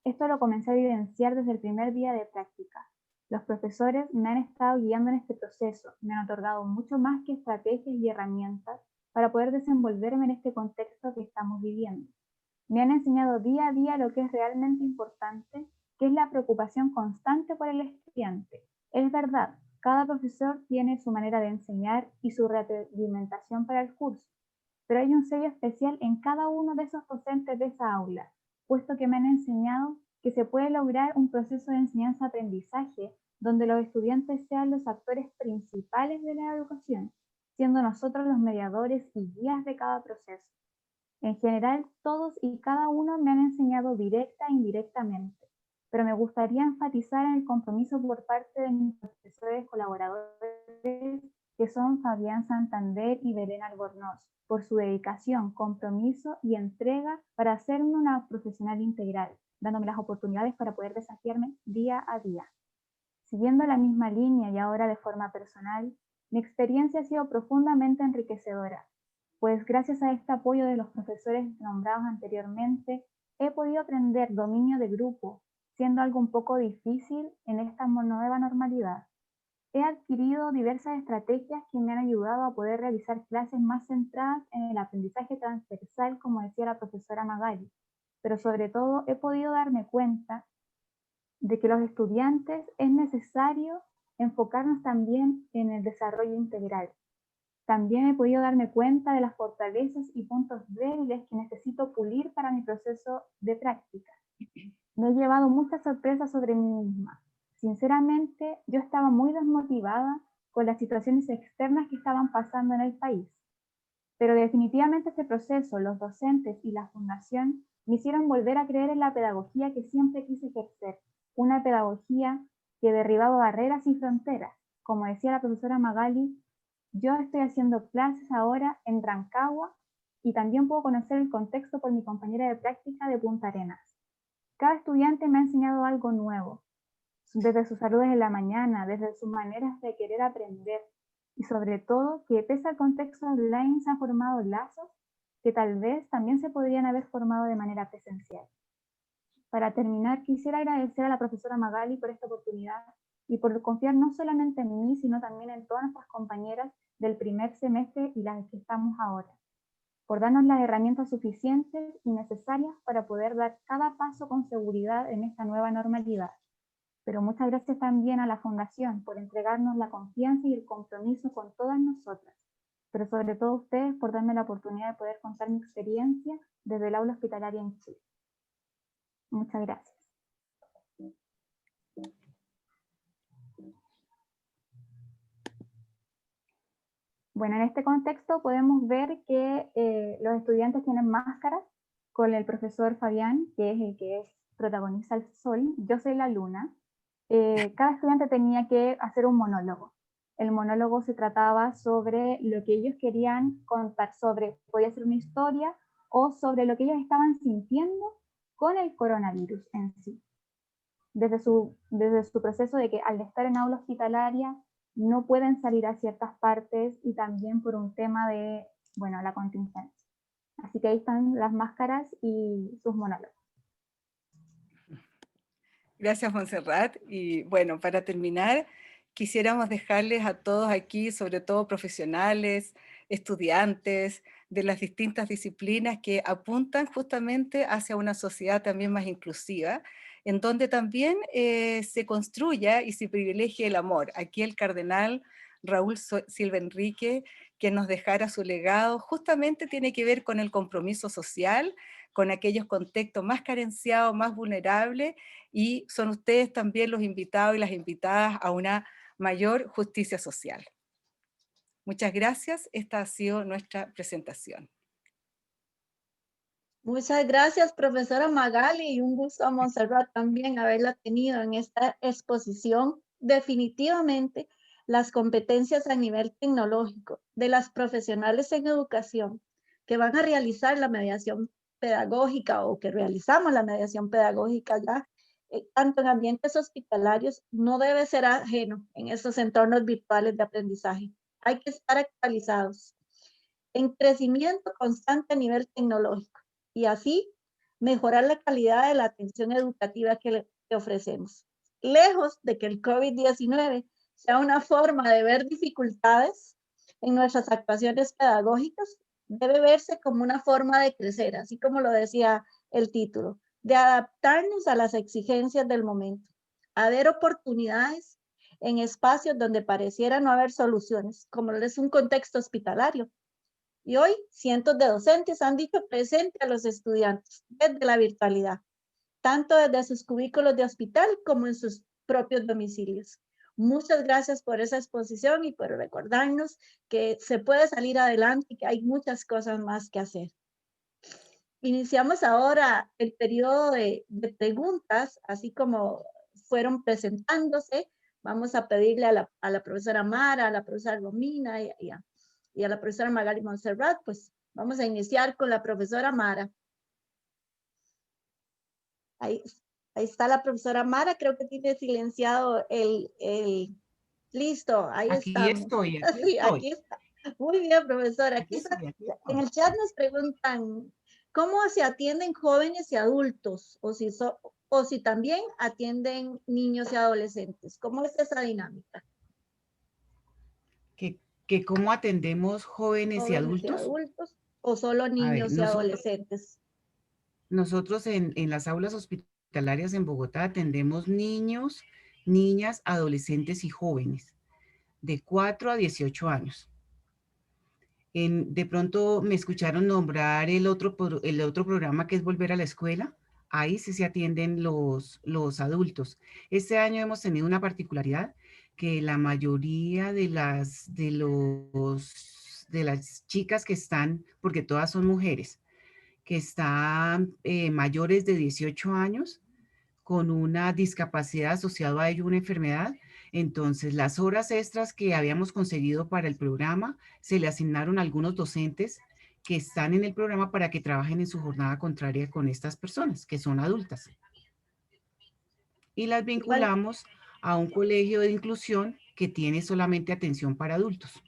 Esto lo comencé a evidenciar desde el primer día de práctica. Los profesores me han estado guiando en este proceso, me han otorgado mucho más que estrategias y herramientas para poder desenvolverme en este contexto que estamos viviendo. Me han enseñado día a día lo que es realmente importante, que es la preocupación constante por el estudiante. Es verdad, cada profesor tiene su manera de enseñar y su retroalimentación para el curso, pero hay un sello especial en cada uno de esos docentes de esa aula, puesto que me han enseñado que se puede lograr un proceso de enseñanza-aprendizaje donde los estudiantes sean los actores principales de la educación, siendo nosotros los mediadores y guías de cada proceso. En general, todos y cada uno me han enseñado directa e indirectamente, pero me gustaría enfatizar en el compromiso por parte de mis profesores colaboradores, que que son Fabián Santander y Belén Albornoz, por su dedicación, compromiso y entrega para hacerme una profesional integral, dándome las oportunidades para poder desafiarme día a día. Siguiendo la misma línea y ahora de forma personal, mi experiencia ha sido profundamente enriquecedora, pues gracias a este apoyo de los profesores nombrados anteriormente, he podido aprender dominio de grupo, siendo algo un poco difícil en esta nueva normalidad. He adquirido diversas estrategias que me han ayudado a poder realizar clases más centradas en el aprendizaje transversal, como decía la profesora Magali, pero sobre todo he podido darme cuenta de que los estudiantes es necesario enfocarnos también en el desarrollo integral. También he podido darme cuenta de las fortalezas y puntos débiles que necesito pulir para mi proceso de práctica. Me he llevado muchas sorpresas sobre mí misma. Sinceramente, yo estaba muy desmotivada con las situaciones externas que estaban pasando en el país. Pero definitivamente este proceso, los docentes y la fundación me hicieron volver a creer en la pedagogía que siempre quise ejercer. Una pedagogía que derribaba barreras y fronteras. Como decía la profesora Magali, yo estoy haciendo clases ahora en Rancagua y también puedo conocer el contexto por mi compañera de práctica de Punta Arenas. Cada estudiante me ha enseñado algo nuevo, desde sus saludos en la mañana, desde sus maneras de querer aprender y sobre todo que pese al contexto online se han formado lazos que tal vez también se podrían haber formado de manera presencial. Para terminar, quisiera agradecer a la profesora Magali por esta oportunidad y por confiar no solamente en mí, sino también en todas nuestras compañeras del primer semestre y las que estamos ahora, por darnos las herramientas suficientes y necesarias para poder dar cada paso con seguridad en esta nueva normalidad. Pero muchas gracias también a la Fundación por entregarnos la confianza y el compromiso con todas nosotras, pero sobre todo a ustedes por darme la oportunidad de poder contar mi experiencia desde el aula hospitalaria en Chile. Muchas gracias. Bueno, en este contexto podemos ver que los estudiantes tienen máscaras con el profesor Fabián, que es el que protagoniza el sol. Yo soy la luna. Cada estudiante tenía que hacer un monólogo. El monólogo se trataba sobre lo que ellos querían contar, podía ser una historia o sobre lo que ellos estaban sintiendo con el coronavirus en sí. Desde su proceso de que al estar en aula hospitalaria no pueden salir a ciertas partes y también por un tema de, bueno, la contingencia. Así que ahí están las máscaras y sus monólogos. Gracias, Montserrat. Y bueno, para terminar, quisiéramos dejarles a todos aquí, sobre todo profesionales, estudiantes de las distintas disciplinas que apuntan justamente hacia una sociedad también más inclusiva, en donde también se construya y se privilegie el amor. Aquí el cardenal Raúl Silva Enrique, que nos dejara su legado, justamente tiene que ver con el compromiso social, con aquellos contextos más carenciados, más vulnerables, y son ustedes también los invitados y las invitadas a una mayor justicia social. Muchas gracias. Esta ha sido nuestra presentación. Muchas gracias, profesora Magali, y un gusto a Montserrat también haberla tenido en esta exposición. Definitivamente, las competencias a nivel tecnológico de las profesionales en educación que van a realizar la mediación pedagógica o que realizamos la mediación pedagógica ya, tanto en ambientes hospitalarios, no debe ser ajeno en estos entornos virtuales de aprendizaje. Hay que estar actualizados en crecimiento constante a nivel tecnológico y así mejorar la calidad de la atención educativa que ofrecemos. Lejos de que el COVID-19 sea una forma de ver dificultades en nuestras actuaciones pedagógicas, debe verse como una forma de crecer, así como lo decía el título, de adaptarnos a las exigencias del momento, a ver oportunidades en espacios donde pareciera no haber soluciones, como es un contexto hospitalario. Y hoy cientos de docentes han dicho presente a los estudiantes desde la virtualidad, tanto desde sus cubículos de hospital como en sus propios domicilios. Muchas gracias por esa exposición y por recordarnos que se puede salir adelante y que hay muchas cosas más que hacer. Iniciamos ahora el periodo de preguntas, así como fueron presentándose. Vamos a pedirle a la profesora Mara, a la profesora Romina y a la profesora Magali Montserrat, pues vamos a iniciar con la profesora Mara. Ahí está la profesora Mara, creo que tiene silenciado listo, ahí Aquí estamos. estoy, Sí, aquí está. Muy bien, profesora. Aquí está. aquí estoy. En el chat nos preguntan, ¿cómo se atienden jóvenes y adultos? O si también atienden niños y adolescentes. ¿Cómo es esa dinámica? Que cómo atendemos jóvenes y adultos. O solo A ver, niños y adolescentes. Nosotros en las aulas hospitalarias en Bogotá atendemos niños, niñas, adolescentes y jóvenes de 4 a 18 años. De pronto me escucharon nombrar el otro programa que es Volver a la Escuela. Ahí sí se atienden los adultos. Este año hemos tenido una particularidad que la mayoría de las chicas que están, porque todas son mujeres, que están mayores de 18 años con una discapacidad asociada a ello, una enfermedad. Entonces, las horas extras que habíamos conseguido para el programa, se le asignaron a algunos docentes que están en el programa para que trabajen en su jornada contraria con estas personas, que son adultas. Y las vinculamos a un colegio de inclusión que tiene solamente atención para adultos.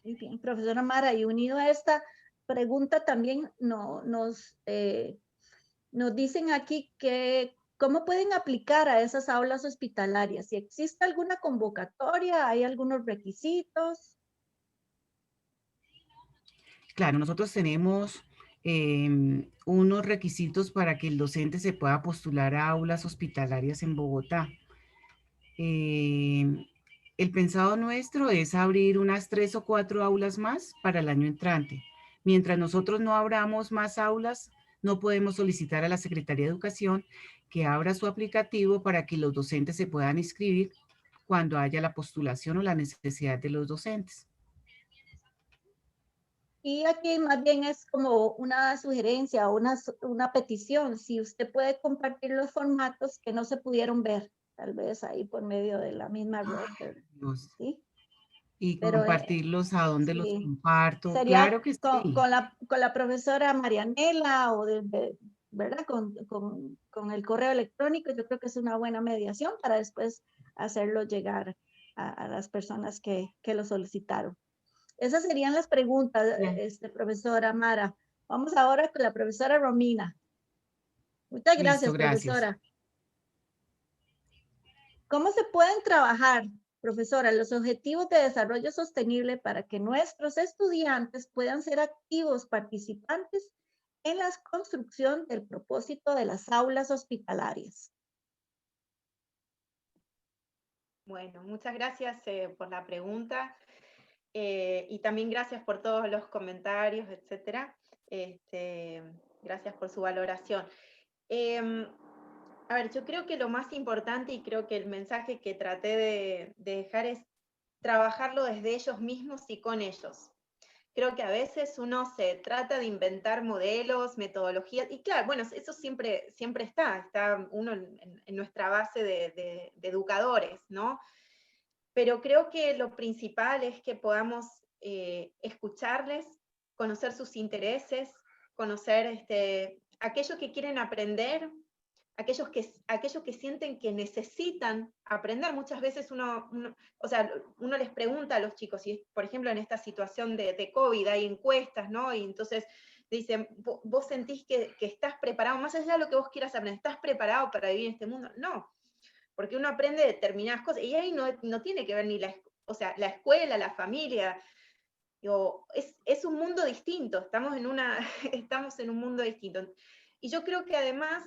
Muy bien, profesora Mara, y unido a esta pregunta también nos dicen aquí que cómo pueden aplicar a esas aulas hospitalarias. Si existe alguna convocatoria, hay algunos requisitos. Claro, nosotros tenemos unos requisitos para que el docente se pueda postular a aulas hospitalarias en Bogotá. El pensado nuestro es abrir unas 3 o 4 aulas más para el año entrante. Mientras nosotros no abramos más aulas, no podemos solicitar a la Secretaría de Educación que abra su aplicativo para que los docentes se puedan inscribir cuando haya la postulación o la necesidad de los docentes. Y aquí más bien es como una sugerencia, una petición, si usted puede compartir los formatos que no se pudieron ver, tal vez ahí por medio de la misma red, ¿sí? Y Pero, compartirlos a dónde los comparto. Sería Claro que sí. Con la profesora Marianela o ¿verdad? Con el correo electrónico, yo creo que es una buena mediación para después hacerlo llegar a las personas que lo solicitaron. Esas serían las preguntas, profesora Mara. Vamos ahora con la profesora Romina. Muchas gracias, profesora. ¿Cómo se pueden trabajar, profesora, los objetivos de desarrollo sostenible para que nuestros estudiantes puedan ser activos participantes en la construcción del propósito de las aulas hospitalarias? Bueno, muchas gracias por la pregunta. Y también gracias por todos los comentarios, etcétera. Gracias por su valoración. A ver, yo creo que lo más importante y creo que el mensaje que traté de dejar es trabajarlo desde ellos mismos y con ellos. Creo que a veces uno se trata de inventar modelos, metodologías, y claro, bueno, eso siempre está uno en nuestra base de educadores, ¿no? Pero creo que lo principal es que podamos escucharles, conocer sus intereses, conocer aquellos que quieren aprender, aquellos que sienten que necesitan aprender. Muchas veces uno les pregunta a los chicos, si por ejemplo en esta situación de COVID hay encuestas, ¿no? Y entonces dicen, ¿vos sentís que estás preparado? Más allá de lo que vos quieras aprender, ¿estás preparado para vivir en este mundo? No. Porque uno aprende determinadas cosas, y ahí no tiene que ver ni la escuela, la familia. Digo, es un mundo distinto, estamos en un mundo distinto. Y yo creo que además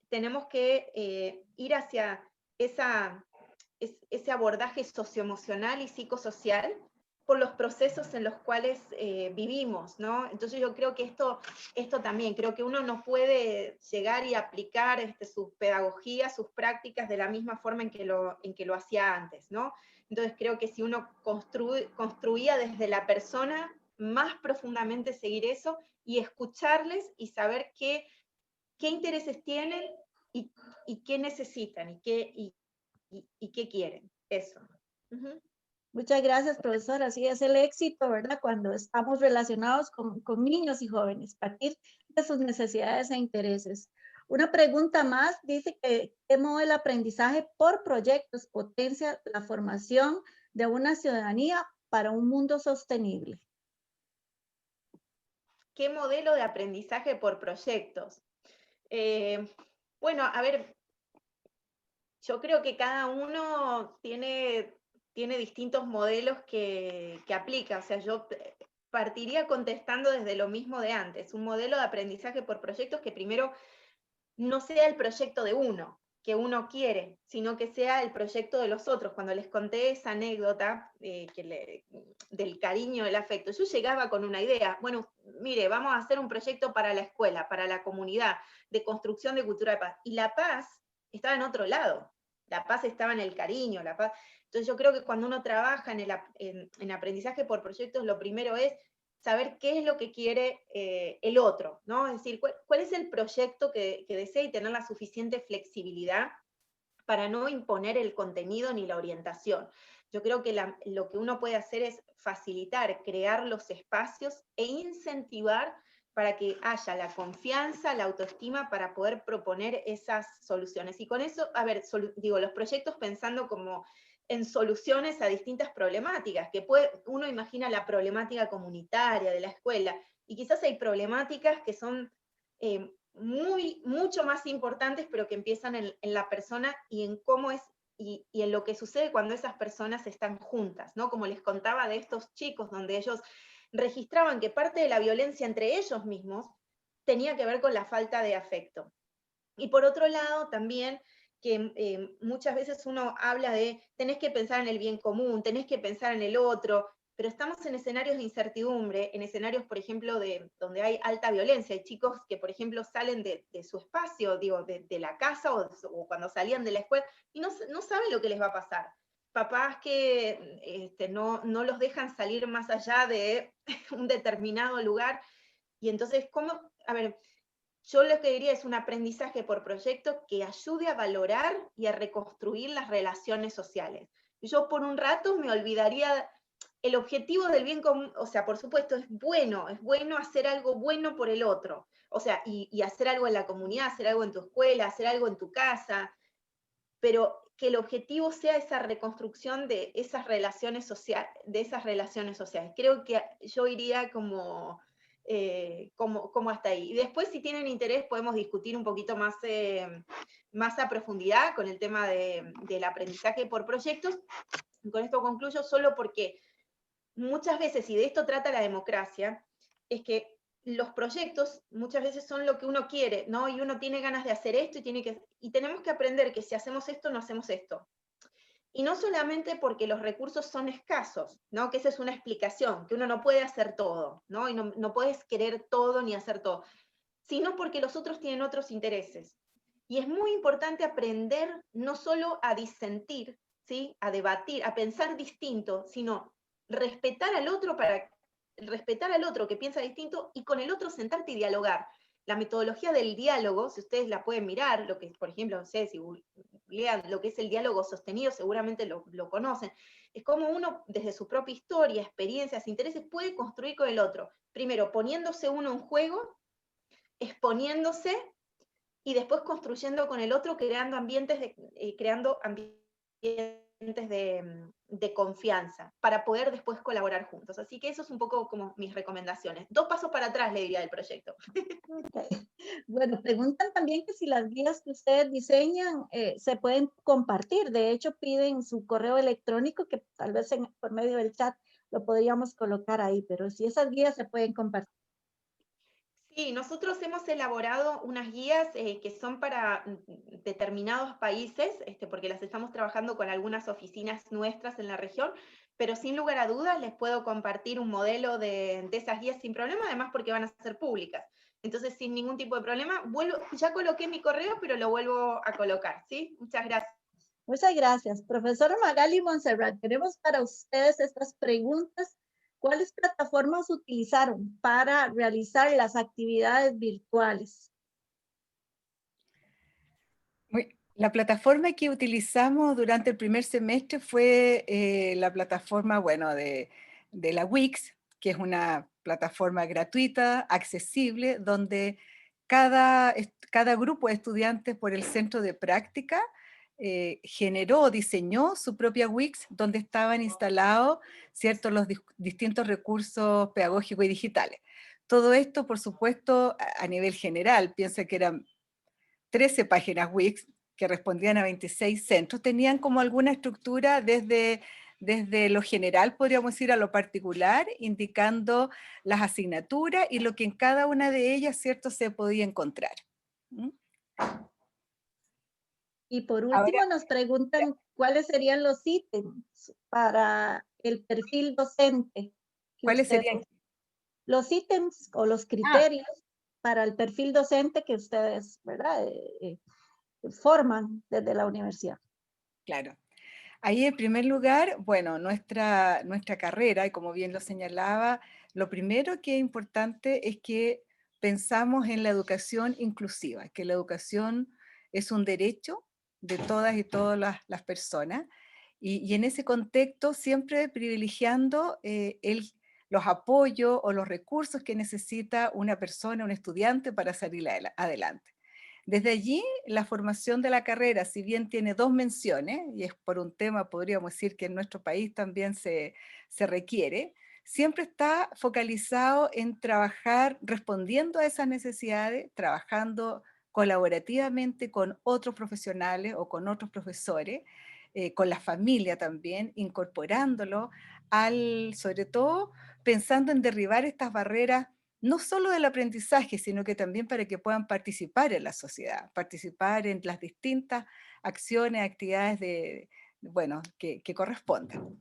tenemos que ir hacia ese abordaje socioemocional y psicosocial por los procesos en los cuales vivimos, ¿no? Entonces yo creo que esto también, creo que uno no puede llegar y aplicar su pedagogía, sus prácticas de la misma forma en que lo hacía antes, ¿no? Entonces creo que si uno construía desde la persona, más profundamente seguir eso y escucharles y saber qué intereses tienen y qué necesitan y y qué quieren. Eso. Muchas gracias, profesora. Así es el éxito, ¿verdad? Cuando estamos relacionados con niños y jóvenes, partir de sus necesidades e intereses. Una pregunta más, dice que ¿qué modo el aprendizaje por proyectos potencia la formación de una ciudadanía para un mundo sostenible? ¿Qué modelo de aprendizaje por proyectos? Bueno, a ver, yo creo que cada uno tiene distintos modelos que aplica. O sea, yo partiría contestando desde lo mismo de antes. Un modelo de aprendizaje por proyectos que primero no sea el proyecto de uno, que uno quiere, sino que sea el proyecto de los otros. Cuando les conté esa anécdota del cariño, del afecto, yo llegaba con una idea. Bueno, mire, vamos a hacer un proyecto para la escuela, para la comunidad, de construcción de cultura de paz. Y la paz estaba en otro lado. La paz estaba en el cariño, la paz. Entonces yo creo que cuando uno trabaja en aprendizaje por proyectos, lo primero es saber qué es lo que quiere el otro, ¿no? Es decir, cuál es el proyecto que desea y tener la suficiente flexibilidad para no imponer el contenido ni la orientación. Yo creo que lo que uno puede hacer es facilitar, crear los espacios e incentivar para que haya la confianza, la autoestima para poder proponer esas soluciones. Y con eso, a ver, digo, los proyectos pensando como en soluciones a distintas problemáticas, que uno imagina la problemática comunitaria de la escuela, y quizás hay problemáticas que son mucho más importantes, pero que empiezan en la persona y en cómo es, y en lo que sucede cuando esas personas están juntas, ¿no? Como les contaba de estos chicos, donde ellos registraban que parte de la violencia entre ellos mismos tenía que ver con la falta de afecto. Y por otro lado, también que muchas veces uno habla de tenés que pensar en el bien común, tenés que pensar en el otro, pero estamos en escenarios de incertidumbre, en escenarios, por ejemplo, donde hay alta violencia. Hay chicos que, por ejemplo, salen de su espacio, digo, de la casa o cuando salían de la escuela, y no saben lo que les va a pasar. Papás que no los dejan salir más allá de un determinado lugar, y entonces, a ver, yo lo que diría es un aprendizaje por proyecto que ayude a valorar y a reconstruir las relaciones sociales. Yo por un rato me olvidaría el objetivo del bien común. O sea, por supuesto, es bueno hacer algo bueno por el otro, o sea, y hacer algo en la comunidad, hacer algo en tu escuela, hacer algo en tu casa, pero que el objetivo sea esa reconstrucción de esas relaciones sociales, Creo que yo iría como hasta ahí. Y después, si tienen interés, podemos discutir un poquito más, más a profundidad con el tema del aprendizaje por proyectos. Y con esto concluyo, solo porque muchas veces, y de esto trata la democracia, es que los proyectos muchas veces son lo que uno quiere, ¿no? Y uno tiene ganas de hacer esto y tenemos que aprender que si hacemos esto, no hacemos esto. Y no solamente porque los recursos son escasos, ¿no? Que esa es una explicación, que uno no puede hacer todo, ¿no? Y no puedes querer todo ni hacer todo, sino porque los otros tienen otros intereses. Y es muy importante aprender no solo a disentir, ¿sí? A debatir, a pensar distinto, sino respetar al otro que piensa distinto y con el otro sentarte y dialogar. La metodología del diálogo, si ustedes la pueden mirar, lo que, por ejemplo, no sé, si lean lo que es el diálogo sostenido, seguramente lo conocen, es como uno, desde su propia historia, experiencias, intereses, puede construir con el otro. Primero, poniéndose uno en juego, exponiéndose, y después construyendo con el otro, creando ambientes de confianza, para poder después colaborar juntos. Así que eso es un poco como mis recomendaciones. 2 pasos para atrás, le diría, del proyecto. Okay. Bueno, preguntan también que si las guías que ustedes diseñan se pueden compartir. De hecho, piden su correo electrónico, que tal vez por medio del chat lo podríamos colocar ahí, pero si esas guías se pueden compartir. Sí, nosotros hemos elaborado unas guías que son para determinados países, porque las estamos trabajando con algunas oficinas nuestras en la región, pero sin lugar a dudas les puedo compartir un modelo de esas guías sin problema, además porque van a ser públicas. Entonces, sin ningún tipo de problema, ya coloqué mi correo, pero lo vuelvo a colocar, ¿sí? Muchas gracias. Muchas gracias. Profesora Magali Montserrat, tenemos para ustedes estas preguntas. ¿Cuáles plataformas utilizaron para realizar las actividades virtuales? La plataforma que utilizamos durante el primer semestre fue la plataforma, bueno, de la Wix, que es una plataforma gratuita, accesible, donde cada grupo de estudiantes por el centro de práctica generó, diseñó su propia Wix, donde estaban instalados, ¿cierto?, los distintos recursos pedagógicos y digitales. Todo esto, por supuesto, a nivel general, piensa que eran 13 páginas Wix que respondían a 26 centros, tenían como alguna estructura desde lo general, podríamos ir a lo particular, indicando las asignaturas y lo que en cada una de ellas, ¿cierto?, se podía encontrar. ¿Mm? Y por Ahora, último nos preguntan cuáles serían los ítems para el perfil docente que ¿cuáles ustedes, serían? los ítems o los Ah, criterios para el perfil docente que ustedes, ¿verdad? Forman desde la universidad. claro. Ahí en primer lugar, bueno, nuestra carrera, y como bien lo señalaba, lo primero que es importante es que pensamos en la educación inclusiva, que la educación es un derecho de todas y todas las personas, y en ese contexto siempre privilegiando los apoyos o los recursos que necesita una persona, un estudiante para salir adelante. Desde allí, la formación de la carrera, si bien tiene 2 menciones, y es por un tema, podríamos decir, que en nuestro país también se requiere, siempre está focalizado en trabajar respondiendo a esas necesidades, trabajando colaborativamente con otros profesionales o con otros profesores, con la familia también, incorporándolo sobre todo pensando en derribar estas barreras no solo del aprendizaje, sino que también para que puedan participar en la sociedad, participar en las distintas acciones, actividades bueno, que correspondan.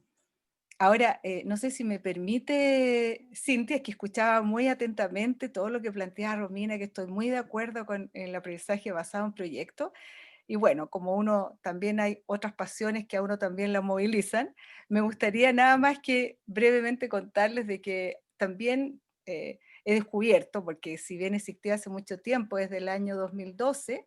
Ahora, no sé si me permite, Cintia, es que escuchaba muy atentamente todo lo que plantea Romina, que estoy muy de acuerdo con el aprendizaje basado en proyectos. Y bueno, como uno también hay otras pasiones que a uno también la movilizan, me gustaría nada más que brevemente contarles de que también he descubierto, porque si bien existía hace mucho tiempo, desde el año 2012,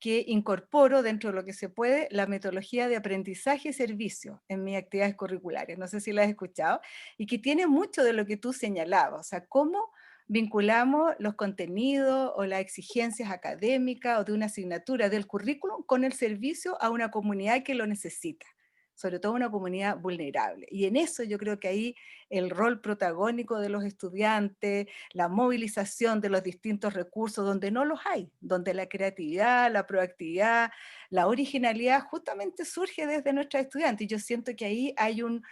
que incorporo dentro de lo que se puede la metodología de aprendizaje y servicio en mis actividades curriculares. No sé si la has escuchado, y que tiene mucho de lo que tú señalabas, o sea, cómo vinculamos los contenidos o las exigencias académicas o de una asignatura del currículum con el servicio a una comunidad que lo necesita, sobre todo una comunidad vulnerable. Y en eso yo creo que ahí el rol protagónico de los estudiantes, la movilización de los distintos recursos donde no los hay, donde la creatividad, la proactividad, la originalidad justamente surge desde nuestros estudiantes. Y yo siento que ahí hay un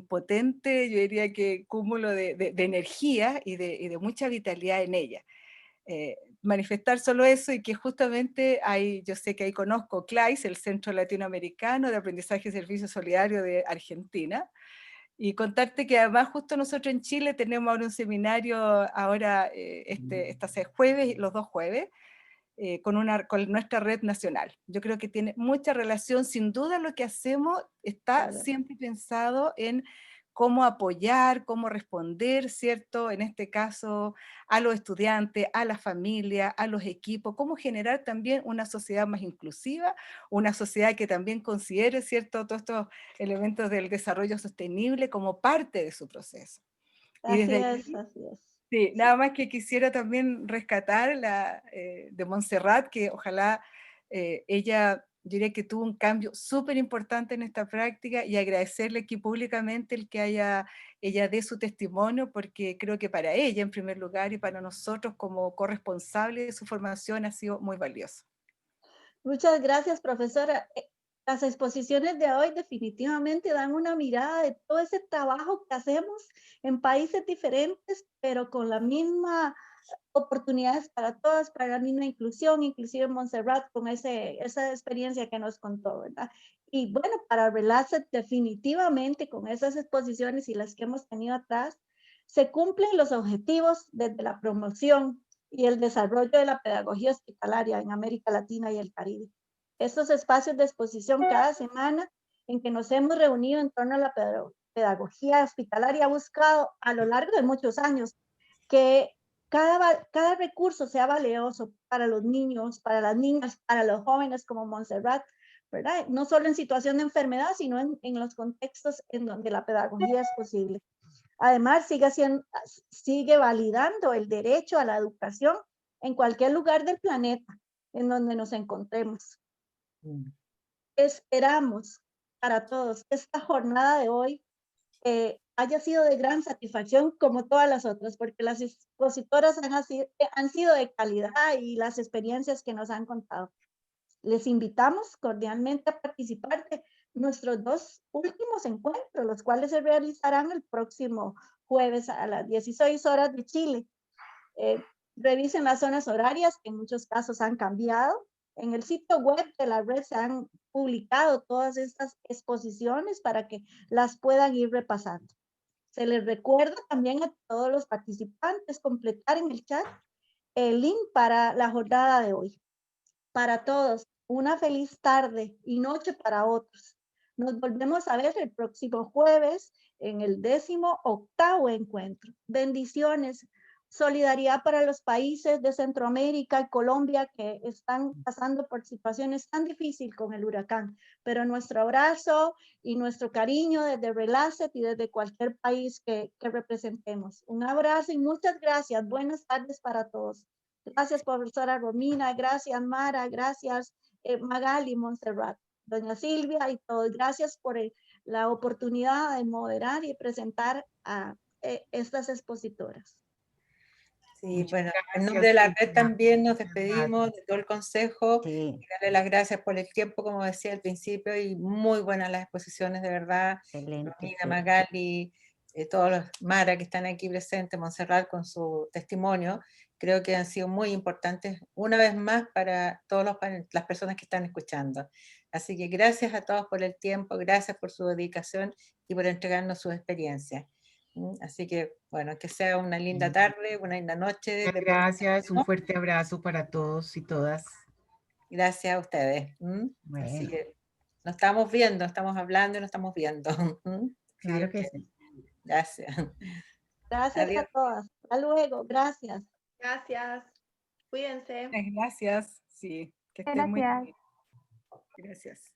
potente, yo diría que cúmulo de energía y de mucha vitalidad en ella. Manifestar solo eso y que justamente yo sé que ahí conozco CLAIS, el Centro Latinoamericano de Aprendizaje y Servicio Solidario de Argentina, y contarte que además justo nosotros en Chile tenemos ahora un seminario, ahora este jueves, los 2 jueves, con nuestra red nacional. Yo creo que tiene mucha relación, sin duda lo que hacemos está Claro. siempre pensado en cómo apoyar, cómo responder, ¿cierto? En este caso, a los estudiantes, a la familia, a los equipos, cómo generar también una sociedad más inclusiva, una sociedad que también considere, ¿cierto?, todos estos elementos del desarrollo sostenible como parte de su proceso. Y Así desde es, allí, así es. sí, nada más que quisiera también rescatar de Montserrat, que ojalá ella, yo diría que tuvo un cambio súper importante en esta práctica, y agradecerle aquí públicamente el que ella dé su testimonio, porque creo que para ella en primer lugar y para nosotros como corresponsables de su formación ha sido muy valioso. Muchas gracias, profesora. Las exposiciones de hoy definitivamente dan una mirada de todo ese trabajo que hacemos en países diferentes, pero con la misma oportunidades para todas, para la misma inclusión, inclusive Montserrat con esa experiencia que nos contó, ¿verdad? Y bueno, para Relace definitivamente con esas exposiciones y las que hemos tenido atrás, se cumplen los objetivos desde la promoción y el desarrollo de la pedagogía hospitalaria en América Latina y el Caribe. Estos espacios de exposición cada semana en que nos hemos reunido en torno a la pedagogía hospitalaria ha buscado a lo largo de muchos años que cada recurso sea valioso para los niños, para las niñas, para los jóvenes como Montserrat, ¿verdad? No solo en situación de enfermedad, sino en los contextos en donde la pedagogía es posible. Además, sigue validando el derecho a la educación en cualquier lugar del planeta en donde nos encontremos. Esperamos para todos que esta jornada de hoy haya sido de gran satisfacción como todas las otras, porque las expositoras han sido de calidad y las experiencias que nos han contado. Les invitamos cordialmente a participar de nuestros 2 últimos encuentros, los cuales se realizarán el próximo jueves a las 16 horas de Chile. Revisen las zonas horarias, que en muchos casos han cambiado. En el sitio web de la red se han publicado todas estas exposiciones para que las puedan ir repasando. Se les recuerda también a todos los participantes completar en el chat el link para la jornada de hoy. Para todos, una feliz tarde y noche para otros. Nos volvemos a ver el próximo jueves en el 18º encuentro. Bendiciones, solidaridad para los países de Centroamérica y Colombia que están pasando por situaciones tan difíciles con el huracán. Pero nuestro abrazo y nuestro cariño desde Relacet y desde cualquier país que representemos. Un abrazo y muchas gracias. Buenas tardes para todos. Gracias, profesora Romina, gracias, Mara, gracias, Magali, Montserrat, doña Silvia y todos. Gracias por la oportunidad de moderar y presentar a estas expositoras. Sí, Muchas bueno, en gracias, nombre de la Silvia. red también nos Muchas despedimos de todo el consejo Sí, y darle las gracias por el tiempo, como decía al principio, y muy buenas las exposiciones, de verdad. excelente. Romina, Sí. Magali, todos los Mara que están aquí presentes, Montserrat con su testimonio, creo que han sido muy importantes una vez más para todas las personas que están escuchando. Así que gracias a todos por el tiempo, gracias por su dedicación y por entregarnos sus experiencias. Así que, bueno, que sea una linda tarde, una linda noche. Muchas gracias, un fuerte abrazo para todos y todas. Gracias a ustedes. Así Bueno, que nos estamos viendo, estamos hablando y nos estamos viendo. Si claro Dios que quiere. sí. Gracias. Gracias Adiós. a todas. Hasta luego. Gracias. Gracias. Cuídense. Gracias. Sí, que estén muy Gracias. bien. Gracias.